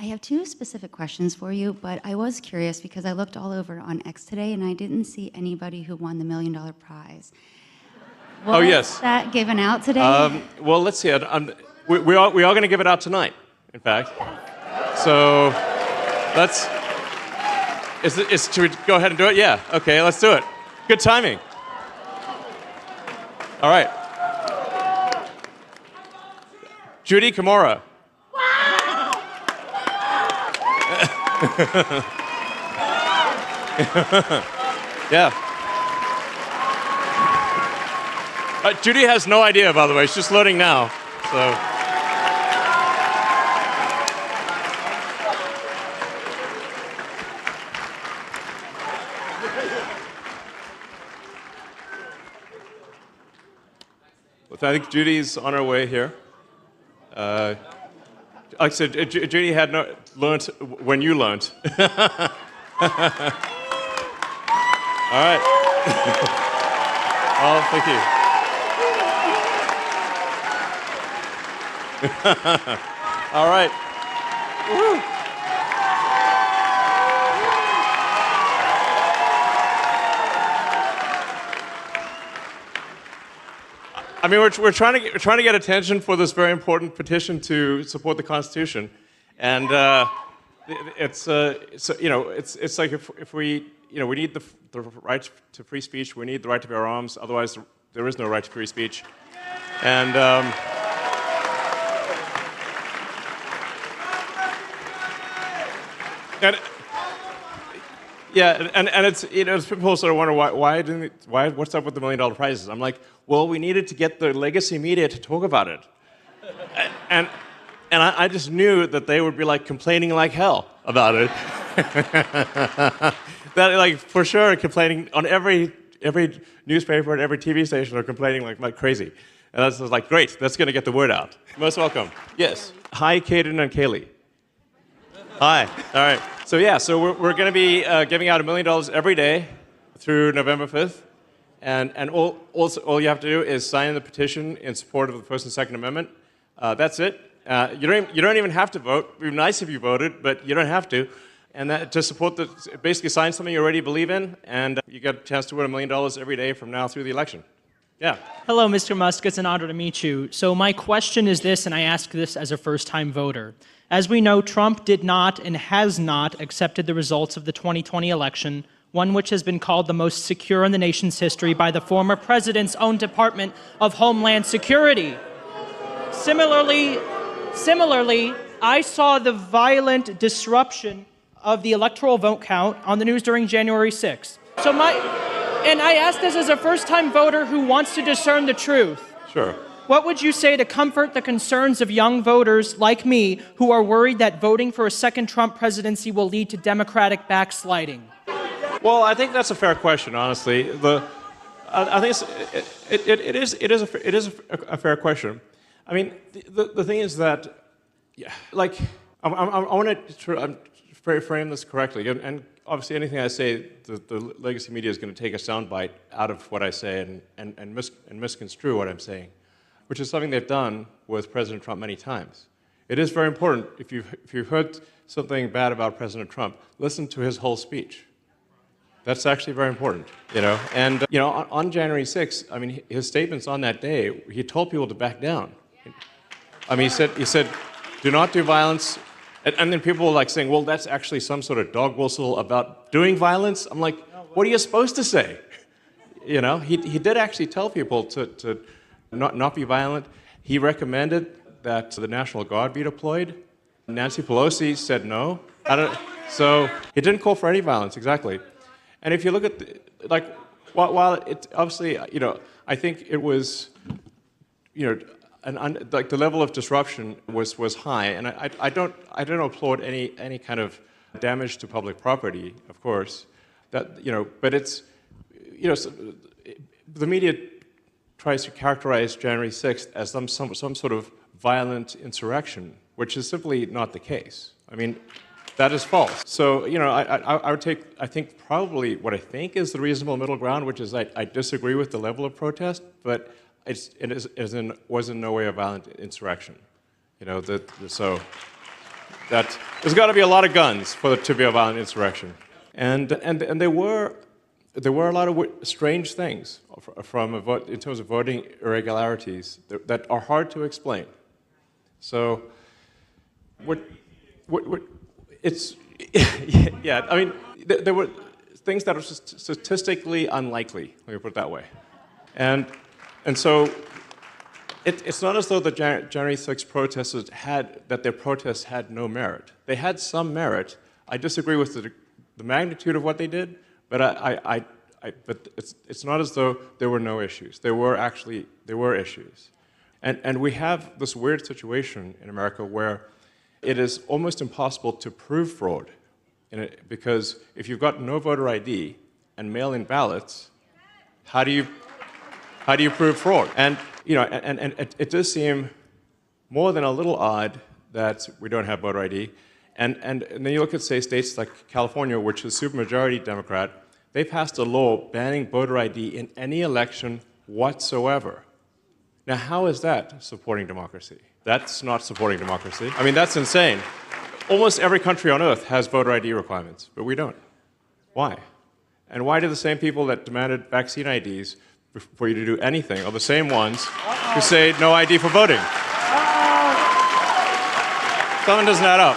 I have two specific questions for you, but I was curious because I looked all over on X today and I didn't see anybody who won the $1 Million prize. Oh, yes. Was that given out today? Well, let's see. We are going to give it out tonight, in fact. So should we go ahead and do it? Yeah. Okay, let's do it. Good timing. All right. Judy Kimura. Yeah. Judy has no idea, by the way. She's just loading now. So. Well, I think Judy's on her way here. Like I said, Judy had learned when you learned. All right. Oh, thank you. All right. Woo. I mean, we're trying to get attention for this very important petition to support the Constitution, and it's like if we we need the right to free speech, we need the right to bear arms. Otherwise, there is no right to free speech, and. And it's people sort of wonder what's up with the $1 Million prizes. I'm like, well, we needed to get the legacy media to talk about it, and I just knew that they would be like complaining like hell about it. That like for sure complaining on every newspaper and every TV station are complaining like crazy, and that's like great. That's going to get the word out. Most welcome. Yes. Hi, Caden and Kaylee. Hi. All right. So yeah, so we're going to be giving out $1 million every day through November 5th, and all you have to do is sign the petition in support of the First and Second Amendment. That's it. You don't even have to vote. It'd be nice if you voted, but you don't have to. And that to support basically sign something you already believe in, and you get a chance to win $1 million every day from now through the election. Yeah. Hello, Mr. Musk. It's an honor to meet you. So my question is this, and I ask this as a first-time voter. As we know, Trump did not and has not accepted the results of the 2020 election, one which has been called the most secure in the nation's history by the former president's own Department of Homeland Security. Similarly, I saw the violent disruption of the electoral vote count on the news during January 6th. And I ask this as a first-time voter who wants to discern the truth. Sure. What would you say to comfort the concerns of young voters like me who are worried that voting for a second Trump presidency will lead to Democratic backsliding? Well, I think that's a fair question, honestly. I think it is a fair question. I mean, the thing is that, like, I want to frame this correctly, and obviously anything I say, the legacy media is going to take a soundbite out of what I say and misconstrue what I'm saying, which is something they've done with President Trump many times. It is very important, if you've heard something bad about President Trump, listen to his whole speech. That's actually very important, And, on January 6th, I mean, his statements on that day, he told people to back down. I mean, he said, do not do violence. And then people were like saying, well, that's actually some sort of dog whistle about doing violence. I'm like, what are you supposed to say? He did actually tell people to not be violent. He recommended that the National Guard be deployed. Nancy Pelosi said no. So he didn't call for any violence, exactly. And if you look at, while it obviously, I think it was, the level of disruption was high, and I don't applaud any kind of damage to public property, of course. But it's, the media tries to characterize January 6th as some sort of violent insurrection, which is simply not the case. I mean, that is false. So, I would take, I think probably what I think is the reasonable middle ground, which is I disagree with the level of protest, but it was in no way a violent insurrection. So that there's got to be a lot of guns for it to be a violent insurrection. And there were a lot of strange things in terms of voting irregularities that are hard to explain. So, it's yeah. I mean, there were things that are statistically unlikely. Let me put it that way, and so it's not as though the January 6th protesters their protests had no merit. They had some merit. I disagree with the magnitude of what they did, but but it's not as though there were no issues. There were issues. And we have this weird situation in America where it is almost impossible to prove fraud because if you've got no voter ID and mail-in ballots, how do you prove fraud? And and it does seem more than a little odd that we don't have voter ID. And then you look at, say, states like California, which is supermajority Democrat, they passed a law banning voter ID in any election whatsoever. Now, how is that supporting democracy? That's not supporting democracy. I mean, that's insane. Almost every country on earth has voter ID requirements, but we don't. Why? And why do the same people that demanded vaccine IDs for you to do anything are the same ones who say no ID for voting? Something doesn't add up.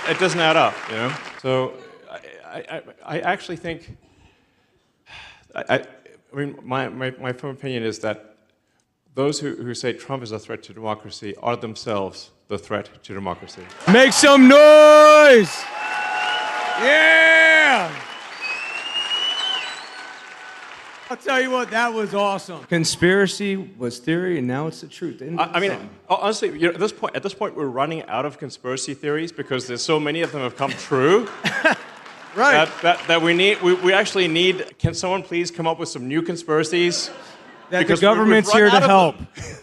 It doesn't add up, you know? So I actually think, I mean, my firm opinion is that those who say Trump is a threat to democracy are themselves the threat to democracy. Make some noise! Yeah! I'll tell you what, that was awesome. Conspiracy was theory, and now it's the truth. I mean, honestly, at this point, we're running out of conspiracy theories because there's so many of them have come true. Right. That we actually need. Can someone please come up with some new conspiracies? That the government's here to help.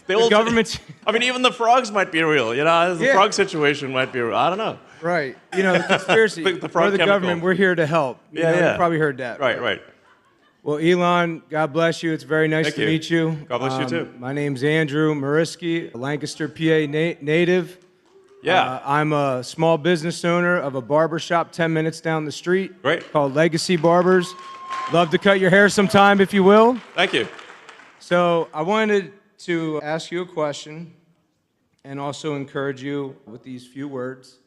The government's. I mean, even the frogs might be real. You know, the frog situation might be real. I don't know. Right. You know, the conspiracy. the frog we're the chemical. government. We're here to help. You probably heard that. Right. Well, Elon, God bless you. It's very nice to meet you. God bless you too. My name's Andrew Mariski, a Lancaster, PA native. Yeah. I'm a small business owner of a barber shop 10 minutes down the street. Great. Called Legacy Barbers. Love to cut your hair sometime if you will. Thank you. So I wanted to ask you a question and also encourage you with these few words.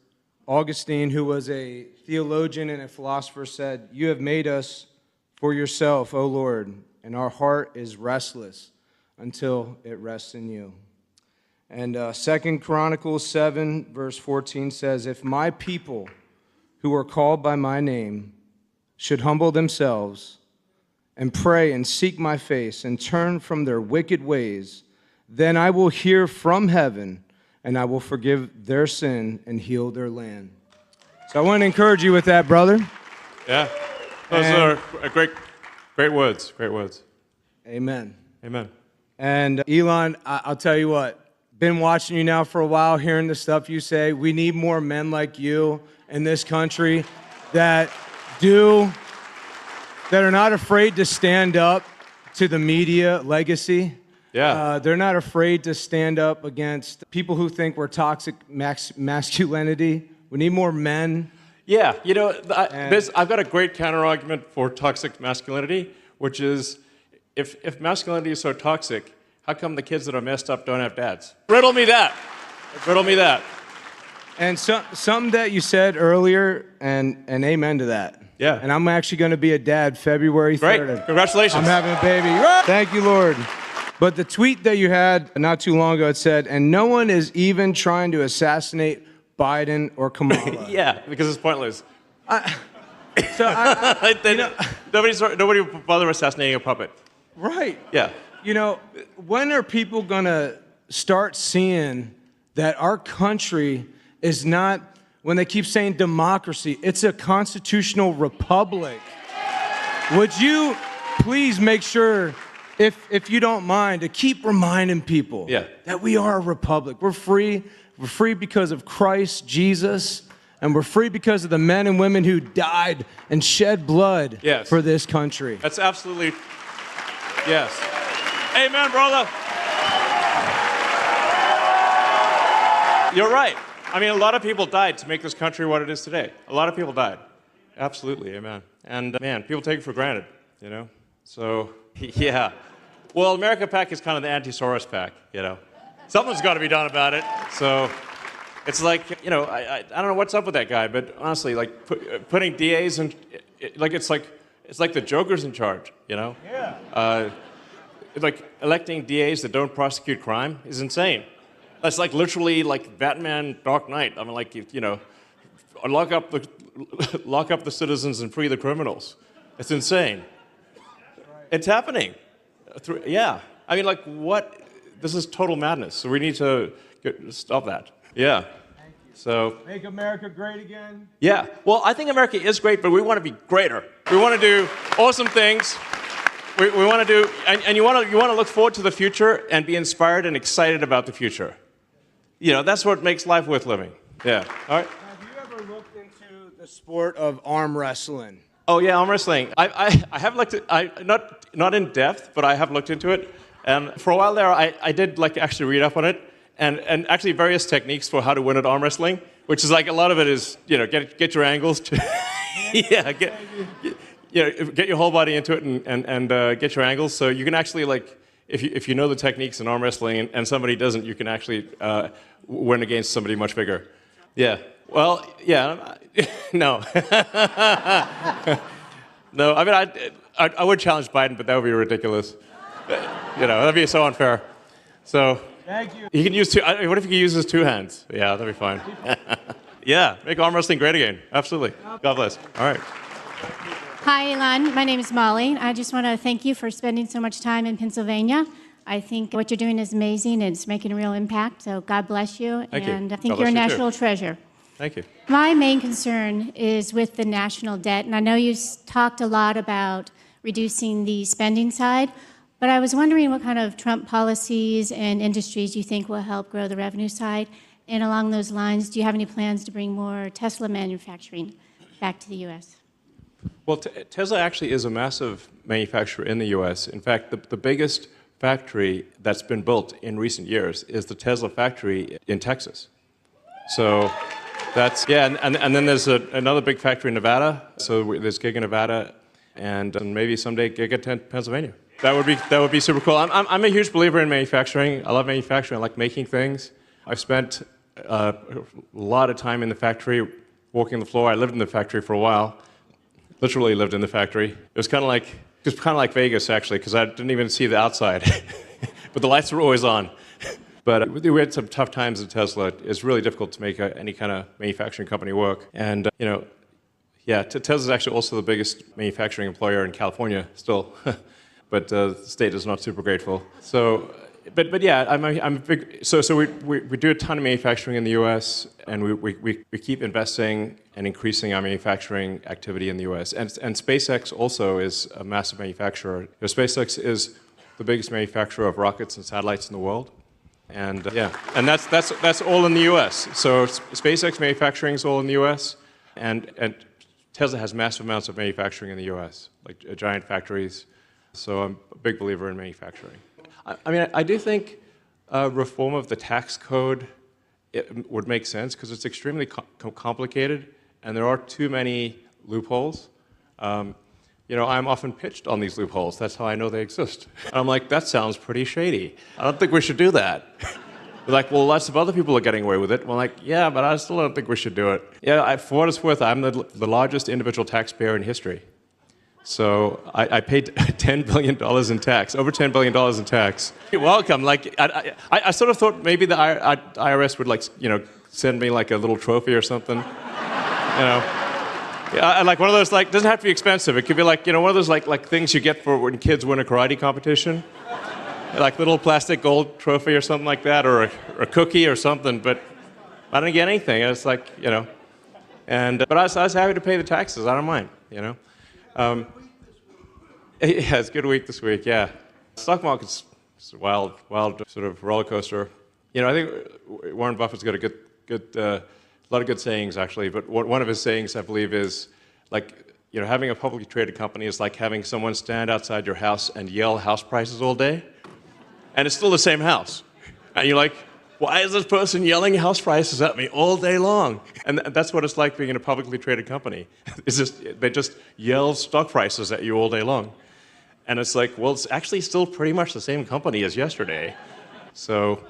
Augustine, who was a theologian and a philosopher, said, "You have made us for yourself, O Lord, and our heart is restless until it rests in you." And 2 Chronicles 7, verse 14 says, "If my people who are called by my name should humble themselves and pray and seek my face and turn from their wicked ways, then I will hear from heaven and I will forgive their sin and heal their land." So I want to encourage you with that, brother. Yeah. Those are great words. Great words. Amen. Amen. And Elon, I'll tell you what, been watching you now for a while, hearing the stuff you say. We need more men like you in this country that are not afraid to stand up to the media legacy. Yeah. They're not afraid to stand up against people who think we're toxic masculinity. We need more men. Yeah, you know, I've got a great counter-argument for toxic masculinity, which is, if masculinity is so toxic, how come the kids that are messed up don't have dads? Riddle me that. Riddle me that. And something that you said earlier, and amen to that. Yeah. And I'm actually going to be a dad February 3rd. Great. Congratulations. I'm having a baby. Thank you, Lord. But the tweet that you had not too long ago, it said, "And no one is even trying to assassinate Biden or Kamala." Yeah, because it's pointless. Nobody would bother assassinating a puppet. Right. Yeah. You know, when are people going to start seeing that our country is not, when they keep saying democracy, it's a constitutional republic? Would you please make sure, if you don't mind, to keep reminding people that we are a republic. We're free. We're free because of Christ Jesus, and we're free because of the men and women who died and shed blood for this country. That's absolutely, yes. Amen, brother. You're right. I mean, a lot of people died to make this country what it is today. A lot of people died. Absolutely, amen. And man, people take it for granted, you know? So, yeah. Well, America PAC is kind of the anti-Soros PAC, you know? Something's got to be done about it. So, it's like, you know, I don't know what's up with that guy, but honestly, like, putting DAs in, it's like the Joker's in charge, you know? Yeah. Like, electing DAs that don't prosecute crime is insane. That's like literally like Batman Dark Knight. I mean, like, you know, lock up the citizens and free the criminals. It's insane. It's happening. Yeah. I mean, like, what? This is total madness. So we need to stop that. Yeah. So. Make America great again. Yeah. Well, I think America is great, but we want to be greater. We want to do awesome things. We want to do, and you want to look forward to the future and be inspired and excited about the future. You know, that's what makes life worth living. Yeah. All right. Have you ever looked into the sport of arm wrestling? Oh yeah, arm wrestling. I have looked at, not in depth, but I have looked into it. And for a while there, I did like actually read up on it, and actually various techniques for how to win at arm wrestling, which is like a lot of it is, you know, get your angles to, yeah, get your whole body into it and get your angles. So you can actually like, if you know the techniques in arm wrestling and somebody doesn't, you can actually win against somebody much bigger. Yeah. Well, yeah. No. No. I mean, I would challenge Biden, but that would be ridiculous. You know, that'd be so unfair. So. Thank you. He can use two. What if he could use his two hands? Yeah, that'd be fine. Yeah, make arm wrestling great again. Absolutely. God bless. All right. Hi, Elon. My name is Molly. I just want to thank you for spending so much time in Pennsylvania. I think what you're doing is amazing and it's making a real impact. So God bless you. Thank you. And I think God you're a bless you national treasure. Thank you. My main concern is with the national debt. And I know you talked a lot about reducing the spending side, but I was wondering what kind of Trump policies and industries you think will help grow the revenue side. And along those lines, do you have any plans to bring more Tesla manufacturing back to the U.S.? Well, Tesla actually is a massive manufacturer in the U.S. In fact, the biggest factory that's been built in recent years is the Tesla factory in Texas. So that's, yeah, and then there's another big factory in Nevada. So there's Giga Nevada, and maybe someday Giga Pennsylvania. That would be super cool. I'm a huge believer in manufacturing. I love manufacturing. I like making things. I've spent a lot of time in the factory, walking the floor. I lived in the factory for a while. Literally lived in the factory. It was kind of like Vegas, actually, because I didn't even see the outside. But the lights were always on. But we had some tough times at Tesla. It's really difficult to make any kind of manufacturing company work. And, you know, yeah, Tesla's actually also the biggest manufacturing employer in California still. But the state is not super grateful. So, but yeah, I'm a big. So we do a ton of manufacturing in the U.S. and we keep investing and increasing our manufacturing activity in the U.S. And SpaceX also is a massive manufacturer. You know, SpaceX is the biggest manufacturer of rockets and satellites in the world. And yeah, and that's all in the U.S. So SpaceX manufacturing is all in the U.S. and Tesla has massive amounts of manufacturing in the U.S. like giant factories. So I'm a big believer in manufacturing. I mean, I do think reform of the tax code would make sense because it's extremely complicated and there are too many loopholes. You know, I'm often pitched on these loopholes. That's how I know they exist. And I'm like, that sounds pretty shady. I don't think we should do that. They're like, well, lots of other people are getting away with it. Well, like, yeah, but I still don't think we should do it. Yeah, for what it's worth, I'm the largest individual taxpayer in history. So I paid $10 billion in tax, over $10 billion in tax. You're welcome. Like I sort of thought maybe the IRS would like, you know, send me like a little trophy or something. You know, yeah, like one of those like doesn't have to be expensive. It could be like, you know, one of those like things you get for when kids win a karate competition, like little plastic gold trophy or something like that, or a cookie or something. But I didn't get anything. It's like, you know, but I was happy to pay the taxes. I don't mind, you know. Yeah, it's a good week this week, yeah. Stock market's a wild sort of roller coaster. You know, I think Warren Buffett's got a lot of good sayings, actually, but one of his sayings, I believe, is like, you know, having a publicly traded company is like having someone stand outside your house and yell house prices all day, and it's still the same house. And you're like, why is this person yelling house prices at me all day long? And that's what it's like being in a publicly traded company. They just yell stock prices at you all day long. And it's like, well, it's actually still pretty much the same company as yesterday. So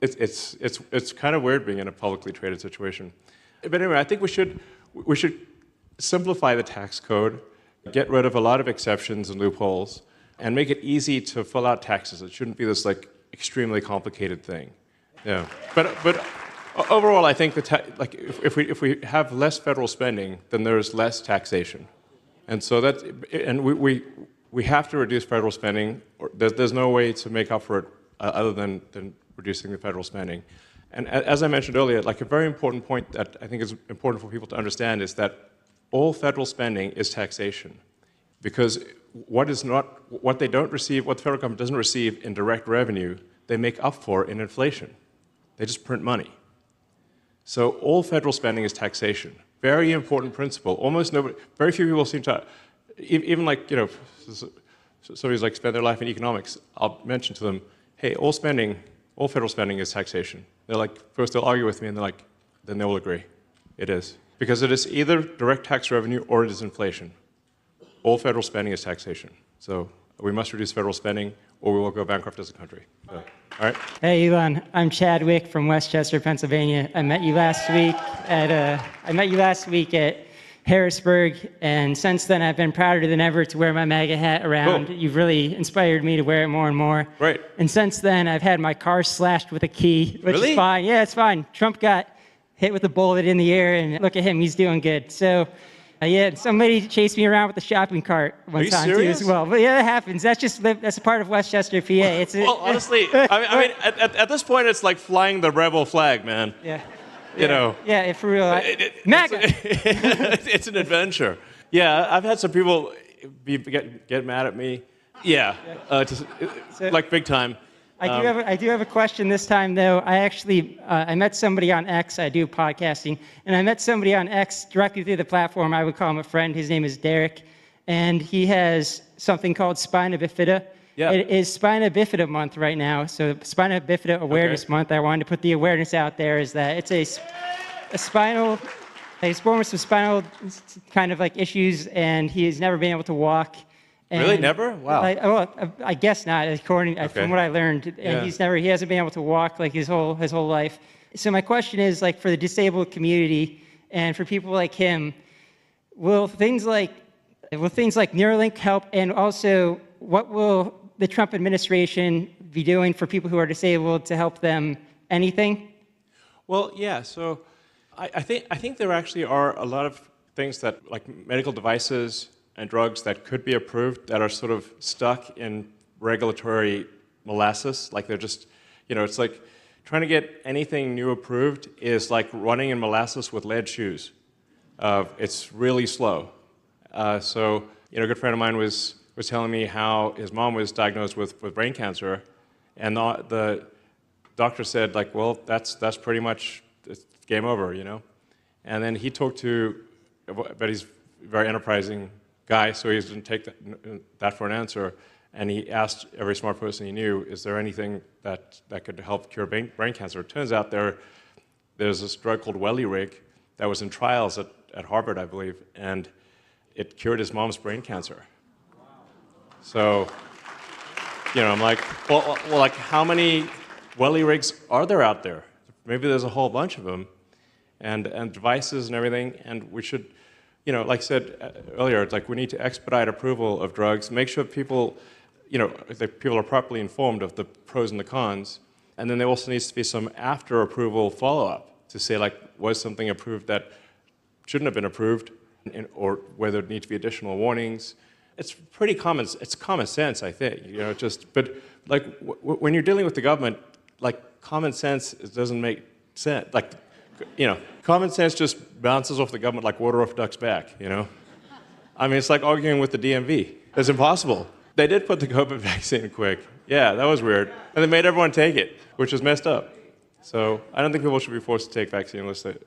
it's kind of weird being in a publicly traded situation. But anyway, I think we should simplify the tax code, get rid of a lot of exceptions and loopholes, and make it easy to fill out taxes. It shouldn't be this like extremely complicated thing. Yeah. But overall, I think if we have less federal spending, then there's less taxation. And so we have to reduce federal spending. There's no way to make up for it other than reducing the federal spending. And as I mentioned earlier, like a very important point that I think is important for people to understand is that all federal spending is taxation, because what the federal government doesn't receive in direct revenue, they make up for in inflation. They just print money. So all federal spending is taxation. Very important principle. Very few people seem to, even like, you know, somebody's like spend their life in economics, I'll mention to them, hey, all federal spending is taxation. They're like, first they'll argue with me and they're like, then they will agree. It is. Because it is either direct tax revenue or it is inflation. All federal spending is taxation. So we must reduce federal spending or we will go bankrupt as a country. So, all right? Hey, Elon. I'm Chadwick from Westchester, Pennsylvania. I met you last week at Harrisburg, and since then I've been prouder than ever to wear my MAGA hat around. Cool. You've really inspired me to wear it more and more. Right. And since then I've had my car slashed with a key, which Really? is fine. Yeah, it's fine. Trump got hit with a bullet in the air, and look at him, he's doing good. So, yeah, somebody chased me around with a shopping cart one time too as well. But yeah, that happens. That's a part of Westchester, PA. Well, honestly, I mean, at this point, it's like flying the rebel flag, man. Yeah. You know. Yeah, for real. MAGA. It's an adventure. Yeah, I've had some people get mad at me. Yeah, like big time. I do have a question this time, though. I met somebody on X. I do podcasting, and I met somebody on X directly through the platform. I would call him a friend. His name is Derek, and he has something called spina bifida. Yeah. It is Spina Bifida Month right now, so Spina Bifida Awareness Month. I wanted to put the awareness out there is that it's a spinal, he's born with some spinal kind of like issues, and he's never been able to walk. And Really? Never? Wow. I guess not, from what I learned. And he hasn't been able to walk like his whole life. So my question is, like, for the disabled community and for people like him, will things like Neuralink help? And also, what will the Trump administration be doing for people who are disabled to help them? Anything? Well, yeah. So I think there actually are a lot of things that, like medical devices and drugs that could be approved that are sort of stuck in regulatory molasses. Like they're just, you know, it's like trying to get anything new approved is like running in molasses with lead shoes. It's really slow. So, you know, a good friend of mine was telling me how his mom was diagnosed with brain cancer, and the doctor said, like, well, that's pretty much it's game over, you know. And then he talked to, but he's a very enterprising guy, so he didn't take that for an answer. And he asked every smart person he knew, is there anything that could help cure brain cancer? It turns out there's this drug called Wellirig that was in trials at Harvard, I believe, and it cured his mom's brain cancer. So, you know, I'm like, well, like how many Wellirigs are there out there? Maybe there's a whole bunch of them, and devices and everything, and we should, you know, like I said earlier, it's like we need to expedite approval of drugs, make sure people, you know, that people are properly informed of the pros and the cons, and then there also needs to be some after approval follow-up to say, like, was something approved that shouldn't have been approved, or whether there need to be additional warnings. It's pretty common. It's common sense, I think. You know, but like when you're dealing with the government, like common sense doesn't make sense. Like, you know, common sense just bounces off the government like water off a duck's back. You know, I mean, it's like arguing with the DMV. It's impossible. They did put the COVID vaccine quick. Yeah, that was weird, and they made everyone take it, which is messed up. So I don't think people should be forced to take vaccine unless that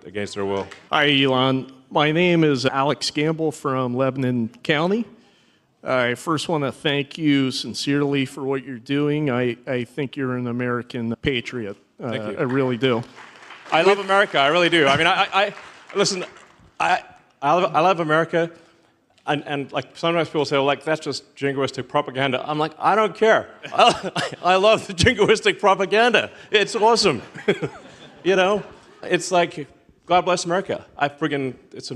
against their will. Hi, Elon. My name is Alex Gamble from Lebanon County. I first want to thank you sincerely for what you're doing. I think you're an American patriot. Thank you. I really do. I love America. I really do. I mean, listen. I love America, and like sometimes people say, well, like that's just jingoistic propaganda. I'm like, I don't care. I love the jingoistic propaganda. It's awesome. You know, it's like God bless America. It's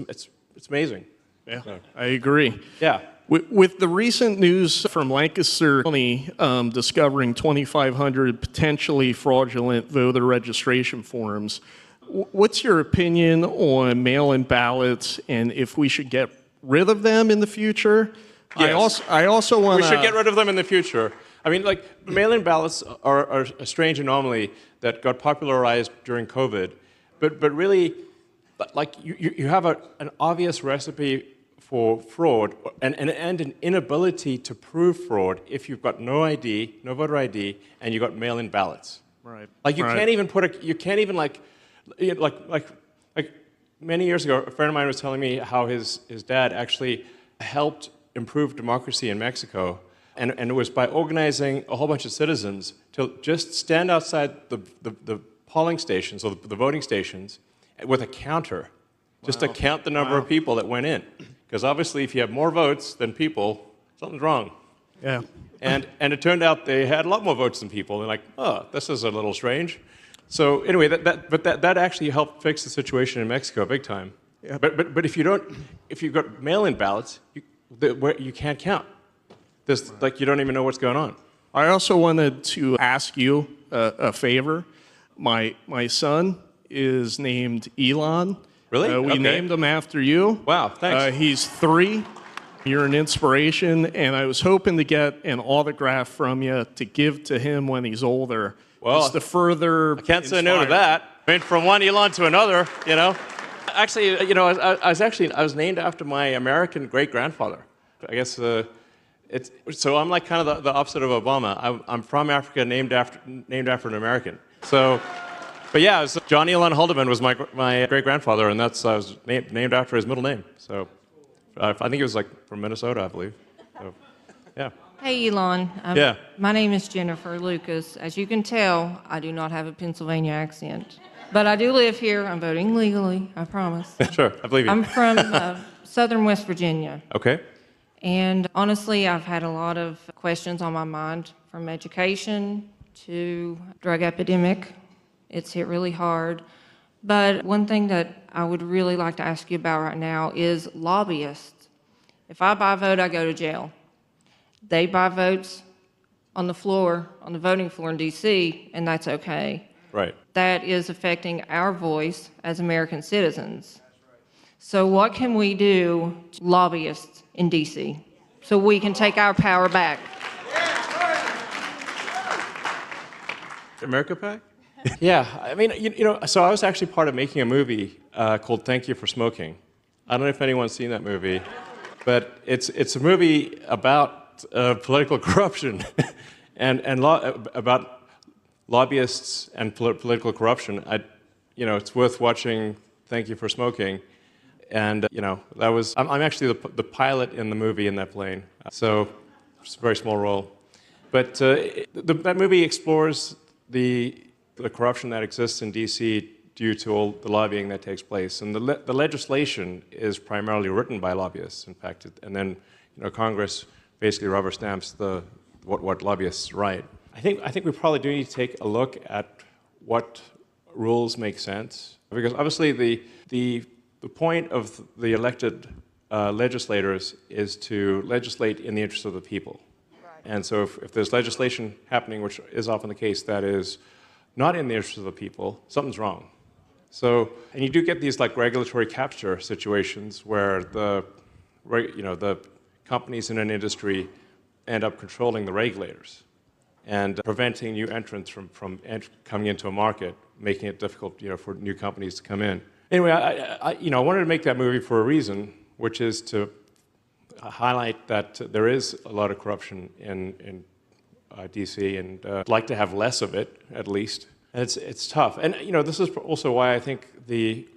amazing. Yeah, so. I agree. Yeah. With the recent news from Lancaster County discovering 2,500 potentially fraudulent voter registration forms, what's your opinion on mail-in ballots and if we should get rid of them in the future? Yes. I also want to... We should get rid of them in the future. I mean, like, mail-in ballots are a strange anomaly that got popularized during COVID, but really, like, you have an obvious recipe for fraud and an inability to prove fraud if you've got no ID, no voter ID, and you've got mail-in ballots. Right. Like you can't even like many years ago, a friend of mine was telling me how his dad actually helped improve democracy in Mexico, and it was by organizing a whole bunch of citizens to just stand outside the polling stations or the voting stations with a counter, just to count the number of people that went in. Because obviously, if you have more votes than people, something's wrong. Yeah. And it turned out they had a lot more votes than people. They're like, oh, this is a little strange. So anyway, that actually helped fix the situation in Mexico big time. Yeah. But if you've got mail-in ballots, you can't count. There's like you don't even know what's going on. I also wanted to ask you a favor. My son is named Elon. Really? We named him after you. Wow, thanks. He's 3. You're an inspiration, and I was hoping to get an autograph from you to give to him when he's older. Well, just to further I can't say no to that. I mean, from one Elon to another, you know. Actually, you know, I was named after my American great-grandfather. I guess so. I'm like kind of the opposite of Obama. I'm from Africa, named after an American. So. But yeah, John Elon Haldeman was my great-grandfather, and I was named after his middle name. So I think he was like from Minnesota, I believe. So, yeah. Hey, Elon. Yeah. My name is Jennifer Lucas. As you can tell, I do not have a Pennsylvania accent. But I do live here. I'm voting legally, I promise. Sure, I believe you. I'm from southern West Virginia. Okay. And honestly, I've had a lot of questions on my mind, from education to drug epidemic. It's hit really hard. But one thing that I would really like to ask you about right now is lobbyists. If I buy a vote, I go to jail. They buy votes on the voting floor in D.C., and that's okay. Right. That is affecting our voice as American citizens. So what can we do to lobbyists in D.C. so we can take our power back? America PAC? Yeah, I mean, you know, so I was actually part of making a movie called Thank You for Smoking. I don't know if anyone's seen that movie, but it's a movie about political corruption and about lobbyists and political corruption. It's worth watching Thank You for Smoking. And, you know, I'm actually the pilot in the movie in that plane. So it's a very small role. But that movie explores the corruption that exists in D.C. due to all the lobbying that takes place. And the legislation is primarily written by lobbyists, in fact. And then, you know, Congress basically rubber stamps what lobbyists write. I think we probably do need to take a look at what rules make sense. Because obviously the point of the elected legislators is to legislate in the interest of the people. And so if there's legislation happening, which is often the case, that is not in the interest of the people, something's wrong. So, and you do get these like regulatory capture situations where the companies in an industry end up controlling the regulators and preventing new entrants from coming into a market, making it difficult, you know, for new companies to come in. Anyway, I wanted to make that movie for a reason, which is to highlight that there is a lot of corruption in D.C. and I'd like to have less of it, at least. And it's tough. And you know, this is also why I think the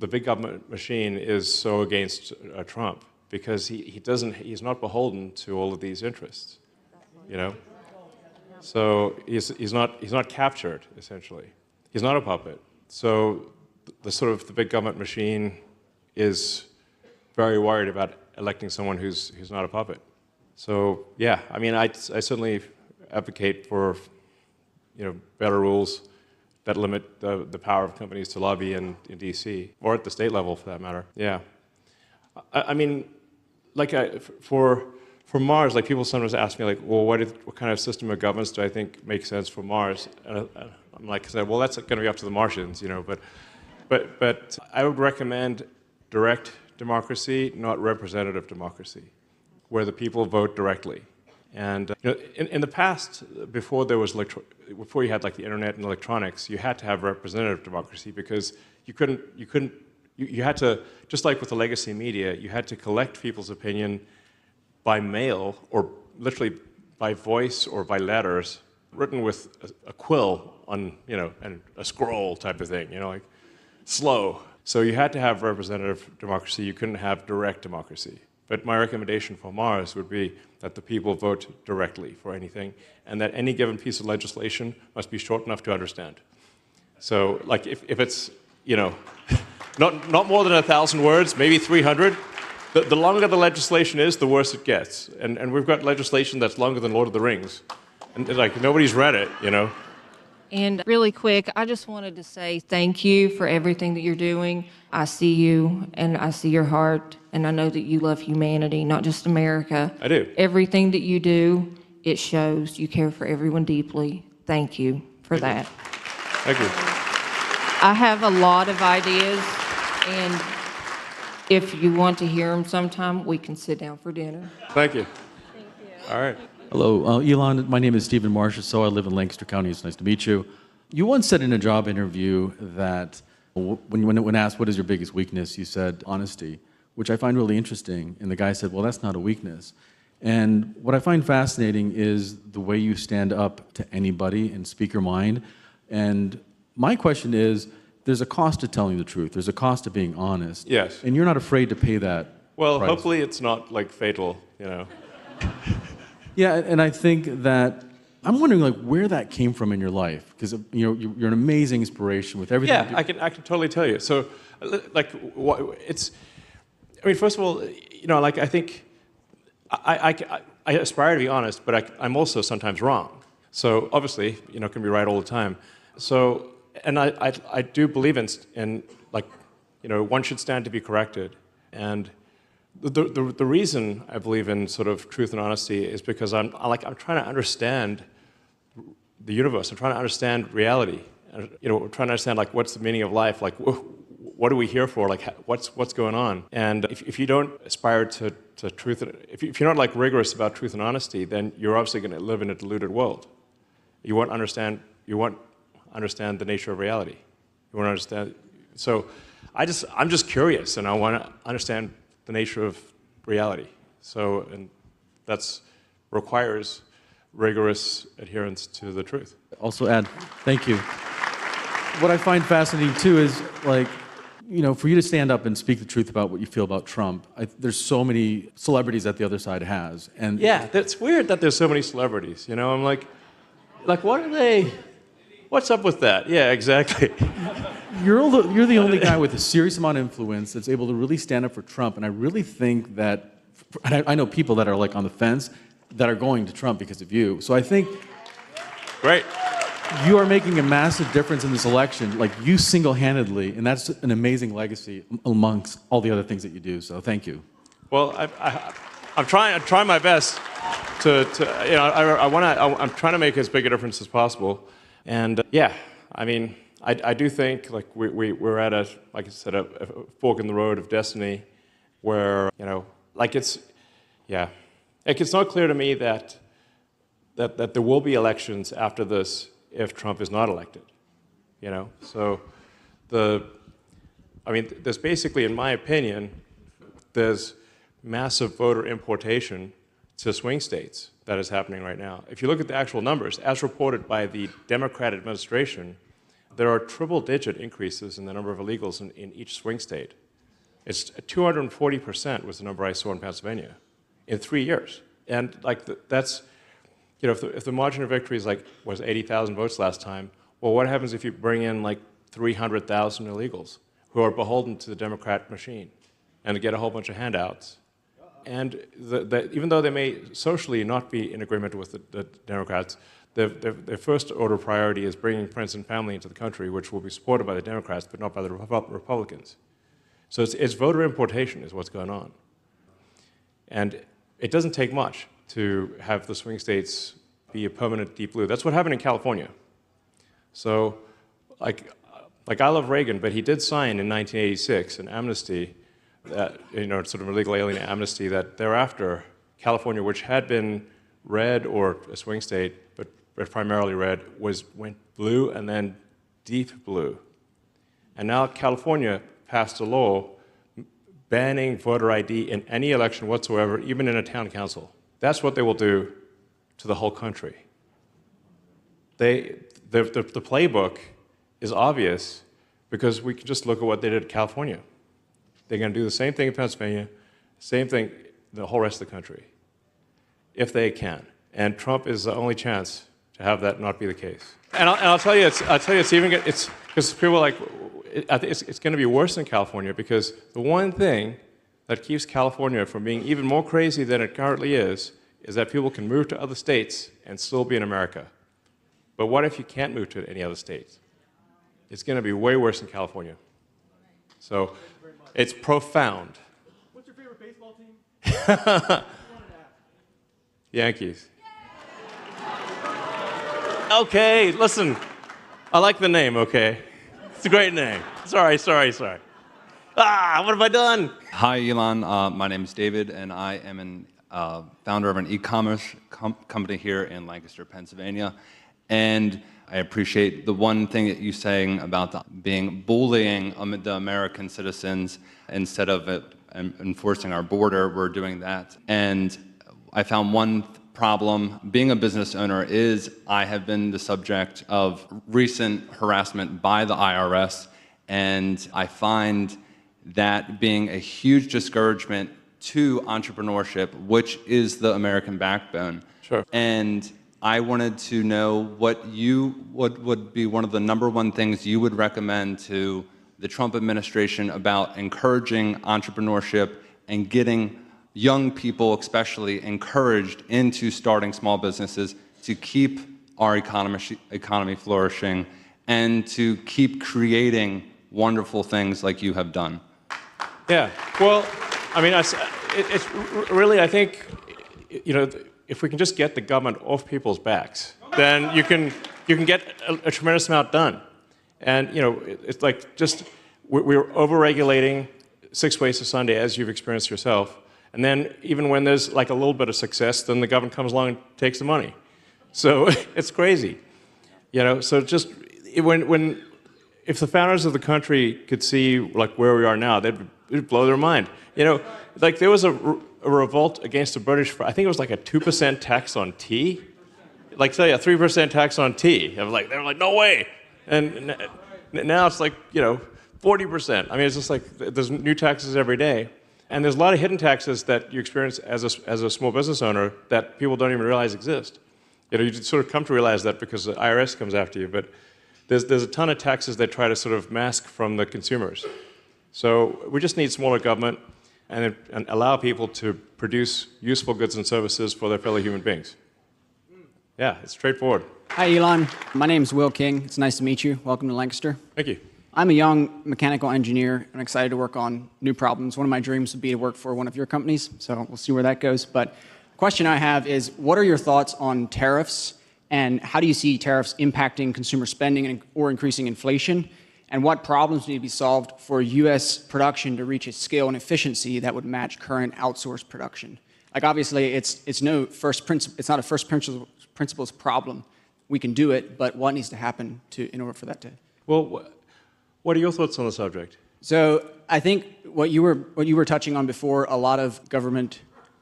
big government machine is so against Trump. because he's not beholden to all of these interests, you know? So he's not captured, essentially. He's not a puppet. So the big government machine is very worried about electing someone who's not a puppet. So yeah, I mean, I certainly advocate for, you know, better rules that limit the power of companies to lobby in DC, or at the state level for that matter. Yeah. I mean, like for Mars, like people sometimes ask me, like, well, what kind of system of governance do I think makes sense for Mars? And I'm like, well, that's going to be up to the Martians, you know. But I would recommend direct democracy, not representative democracy, where the people vote directly. And you know, in the past, before you had like the internet and electronics, you had to have representative democracy because you had to, just like with the legacy media, you had to collect people's opinion by mail or literally by voice or by letters written with a quill on, you know, and a scroll type of thing, you know, like slow. So you had to have representative democracy. You couldn't have direct democracy. But my recommendation for Mars would be that the people vote directly for anything, and that any given piece of legislation must be short enough to understand. So, like, if it's, you know, not more than 1,000 words, maybe 300, the longer the legislation is, the worse it gets. And we've got legislation that's longer than Lord of the Rings. And, like, nobody's read it, you know. And really quick, I just wanted to say thank you for everything that you're doing. I see you, and I see your heart, and I know that you love humanity, not just America. I do. Everything that you do, it shows you care for everyone deeply. Thank you for that. Thank you. I have a lot of ideas, and if you want to hear them sometime, we can sit down for dinner. Thank you. Thank you. All right. Hello, Elon. My name is Stephen Marsh, so I live in Lancaster County. It's nice to meet you. You once said in a job interview that when asked what is your biggest weakness, you said honesty, which I find really interesting. And the guy said, well, that's not a weakness. And what I find fascinating is the way you stand up to anybody and speak your mind. And my question is, there's a cost to telling the truth. There's a cost to being honest. Yes. And you're not afraid to pay that Well, price. hopefully it's not, like, fatal, you know. Yeah, and I think that I'm wondering, like, where that came from in your life, because you know you're an amazing inspiration with everything. Yeah, I can totally tell you. So, like, it's. I mean, first of all, you know, like, I think I aspire to be honest, but I'm also sometimes wrong. So obviously, you know, I can be right all the time. So, and I do believe in like, you know, one should stand to be corrected, and the reason I believe in sort of truth and honesty is because I'm trying to understand the universe. I'm trying to understand reality. You know, I'm trying to understand, like, what's the meaning of life? Like, what are we here for? Like, what's going on? And if you don't aspire to truth, if you're not, like, rigorous about truth and honesty, then you're obviously going to live in a deluded world. You won't understand the nature of reality. You won't understand. So I'm just curious, and I want to understand the nature of reality. So, and that's requires rigorous adherence to the truth. Also add, thank you. What I find fascinating too is, like, you know, for you to stand up and speak the truth about what you feel about Trump, there's so many celebrities that the other side has. And yeah, that's weird that there's so many celebrities, you know? I'm like what are they, what's up with that? Yeah, exactly. You're the only guy with a serious amount of influence that's able to really stand up for Trump, and I really think that, and I know people that are, like, on the fence that are going to Trump because of you. So I think Great. you are making a massive difference in this election, like, you single-handedly, and that's an amazing legacy amongst all the other things that you do. So thank you. Well, I'm trying my best to you know, I'm trying to make as big a difference as possible, and yeah, I mean, I do think, like, we're at like I said, a fork in the road of destiny, where, you know, like, it's not clear to me that there will be elections after this if Trump is not elected, you know. So I mean, there's basically, in my opinion, there's massive voter importation to swing states that is happening right now. If you look at the actual numbers, as reported by the Democrat administration, there are triple-digit increases in the number of illegals in each swing state. It's 240% was the number I saw in Pennsylvania in 3 years. And like that's, if the margin of victory is was 80,000 votes last time, well, what happens if you bring in like 300,000 illegals who are beholden to the Democrat machine and get a whole bunch of handouts? And even though they may socially not be in agreement with the Democrats, their first order priority is bringing friends and family into the country, which will be supported by the Democrats, but not by the Republicans. So it's voter importation is what's going on. And it doesn't take much to have the swing states be a permanent deep blue. That's what happened in California. So, like I love Reagan, but he did sign in 1986 an amnesty, that, sort of a legal alien amnesty, that thereafter California, which had been red or a swing state, but primarily red, went blue and then deep blue. And now California passed a law banning voter ID in any election whatsoever, even in a town council. That's what they will do to the whole country. The playbook is obvious because we can just look at what they did in California. They're going to do the same thing in Pennsylvania, same thing in the whole rest of the country, if they can. And Trump is the only chance to have that not be the case. And I'll tell you, it's because people are like, I think it's going to be worse in California because the one thing that keeps California from being even more crazy than it currently is that people can move to other states and still be in America. But what if you can't move to any other states? It's going to be way worse in California. So it's profound. What's your favorite baseball team? Yankees. Okay, listen. I like the name, okay? It's a great name. Sorry. What have I done? Hi, Elon. My name is David, and I am an founder of an e-commerce company here in Lancaster, Pennsylvania. And I appreciate the one thing that you're saying about being bullying the American citizens instead of enforcing our border. We're doing that. And I found one problem being a business owner is I have been the subject of recent harassment by the IRS, and I find that being a huge discouragement to entrepreneurship, which is the American backbone. Sure. And I wanted to know what would be one of the #1 things you would recommend to the Trump administration about encouraging entrepreneurship and getting young people especially encouraged into starting small businesses to keep our economy flourishing and to keep creating wonderful things like you have done. Yeah, well, I mean, it's really, I think, if we can just get the government off people's backs, then you can get a tremendous amount done. And, it's like we're over-regulating 6 ways to Sunday, as you've experienced yourself. And then even when there's like a little bit of success, then the government comes along and takes the money. So it's crazy. So just if the founders of the country could see like where we are now, it'd blow their mind. Like there was a revolt against the British for, I think it was like a 2% tax on tea. Like say a 3% tax on tea. They were like, no way. And now it's like, 40%. I mean, it's just like there's new taxes every day. And there's a lot of hidden taxes that you experience as a small business owner that people don't even realize exist. You sort of come to realize that because the IRS comes after you, but there's a ton of taxes that try to sort of mask from the consumers. So we just need smaller government and allow people to produce useful goods and services for their fellow human beings. Yeah, it's straightforward. Hi, Elon. My name's Will King. It's nice to meet you. Welcome to Lancaster. Thank you. I'm a young mechanical engineer and excited to work on new problems. One of my dreams would be to work for one of your companies, so we'll see where that goes. But the question I have is, what are your thoughts on tariffs, and how do you see tariffs impacting consumer spending or increasing inflation? And what problems need to be solved for U.S. production to reach a scale and efficiency that would match current outsourced production? Like obviously, it's not a first principles problem. We can do it, but what needs to happen in order for that to? Well, what are your thoughts on the subject? So I think what you were touching on before, a lot of government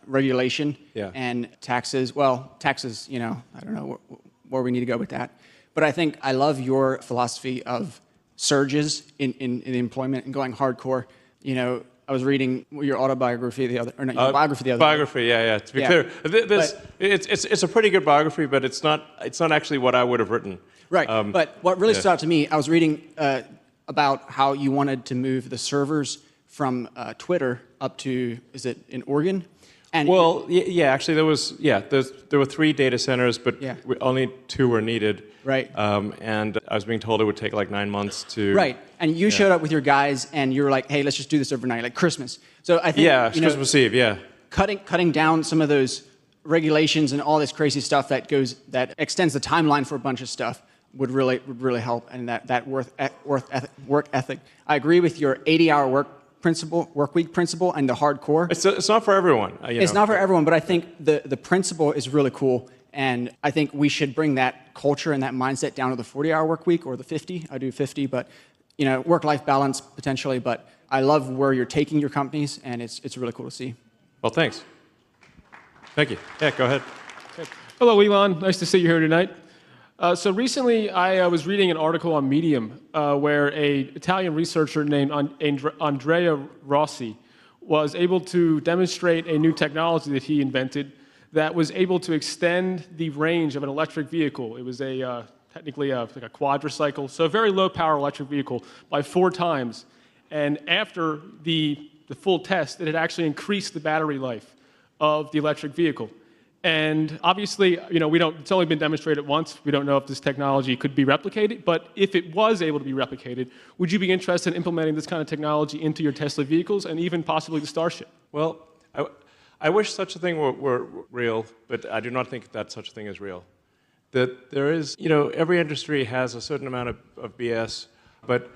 regulation and taxes. Well, taxes, I don't know where we need to go with that. But I think I love your philosophy of surges in employment and going hardcore. I was reading your autobiography the other, or not, your biography the other biography, day. yeah. To be clear, it's a pretty good biography, but it's not actually what I would have written. Right. But what really stood out to me, I was reading about how you wanted to move the servers from Twitter up to, is it in Oregon? And actually there were 3 data centers, but only 2 were needed. Right. And I was being told it would take like 9 months to. Right. And you showed up with your guys, and you were like, "Hey, let's just do this overnight, like Christmas." So I think Christmas Eve, cutting down some of those regulations and all this crazy stuff that extends the timeline for a bunch of stuff would really help, and that work ethic. I agree with your 80-hour work week principle and the hardcore. It's not for everyone. It's not for everyone, but I think the principle is really cool, and I think we should bring that culture and that mindset down to the 40-hour work week or the 50. I do 50, but work-life balance potentially. But I love where you're taking your companies, and it's really cool to see. Well, thanks. Thank you. Yeah, go ahead. Hello, Elon. Nice to see you here tonight. So recently, I was reading an article on Medium where an Italian researcher named Andrea Rossi was able to demonstrate a new technology that he invented that was able to extend the range of an electric vehicle. It was technically like a quadricycle, so a very low-power electric vehicle by 4 times. And after the full test, it had actually increased the battery life of the electric vehicle. And obviously, it's only been demonstrated once. We don't know if this technology could be replicated, but if it was able to be replicated, would you be interested in implementing this kind of technology into your Tesla vehicles and even possibly the Starship? Well, I wish such a thing were real, but I do not think that such a thing is real. That there is, every industry has a certain amount of BS, but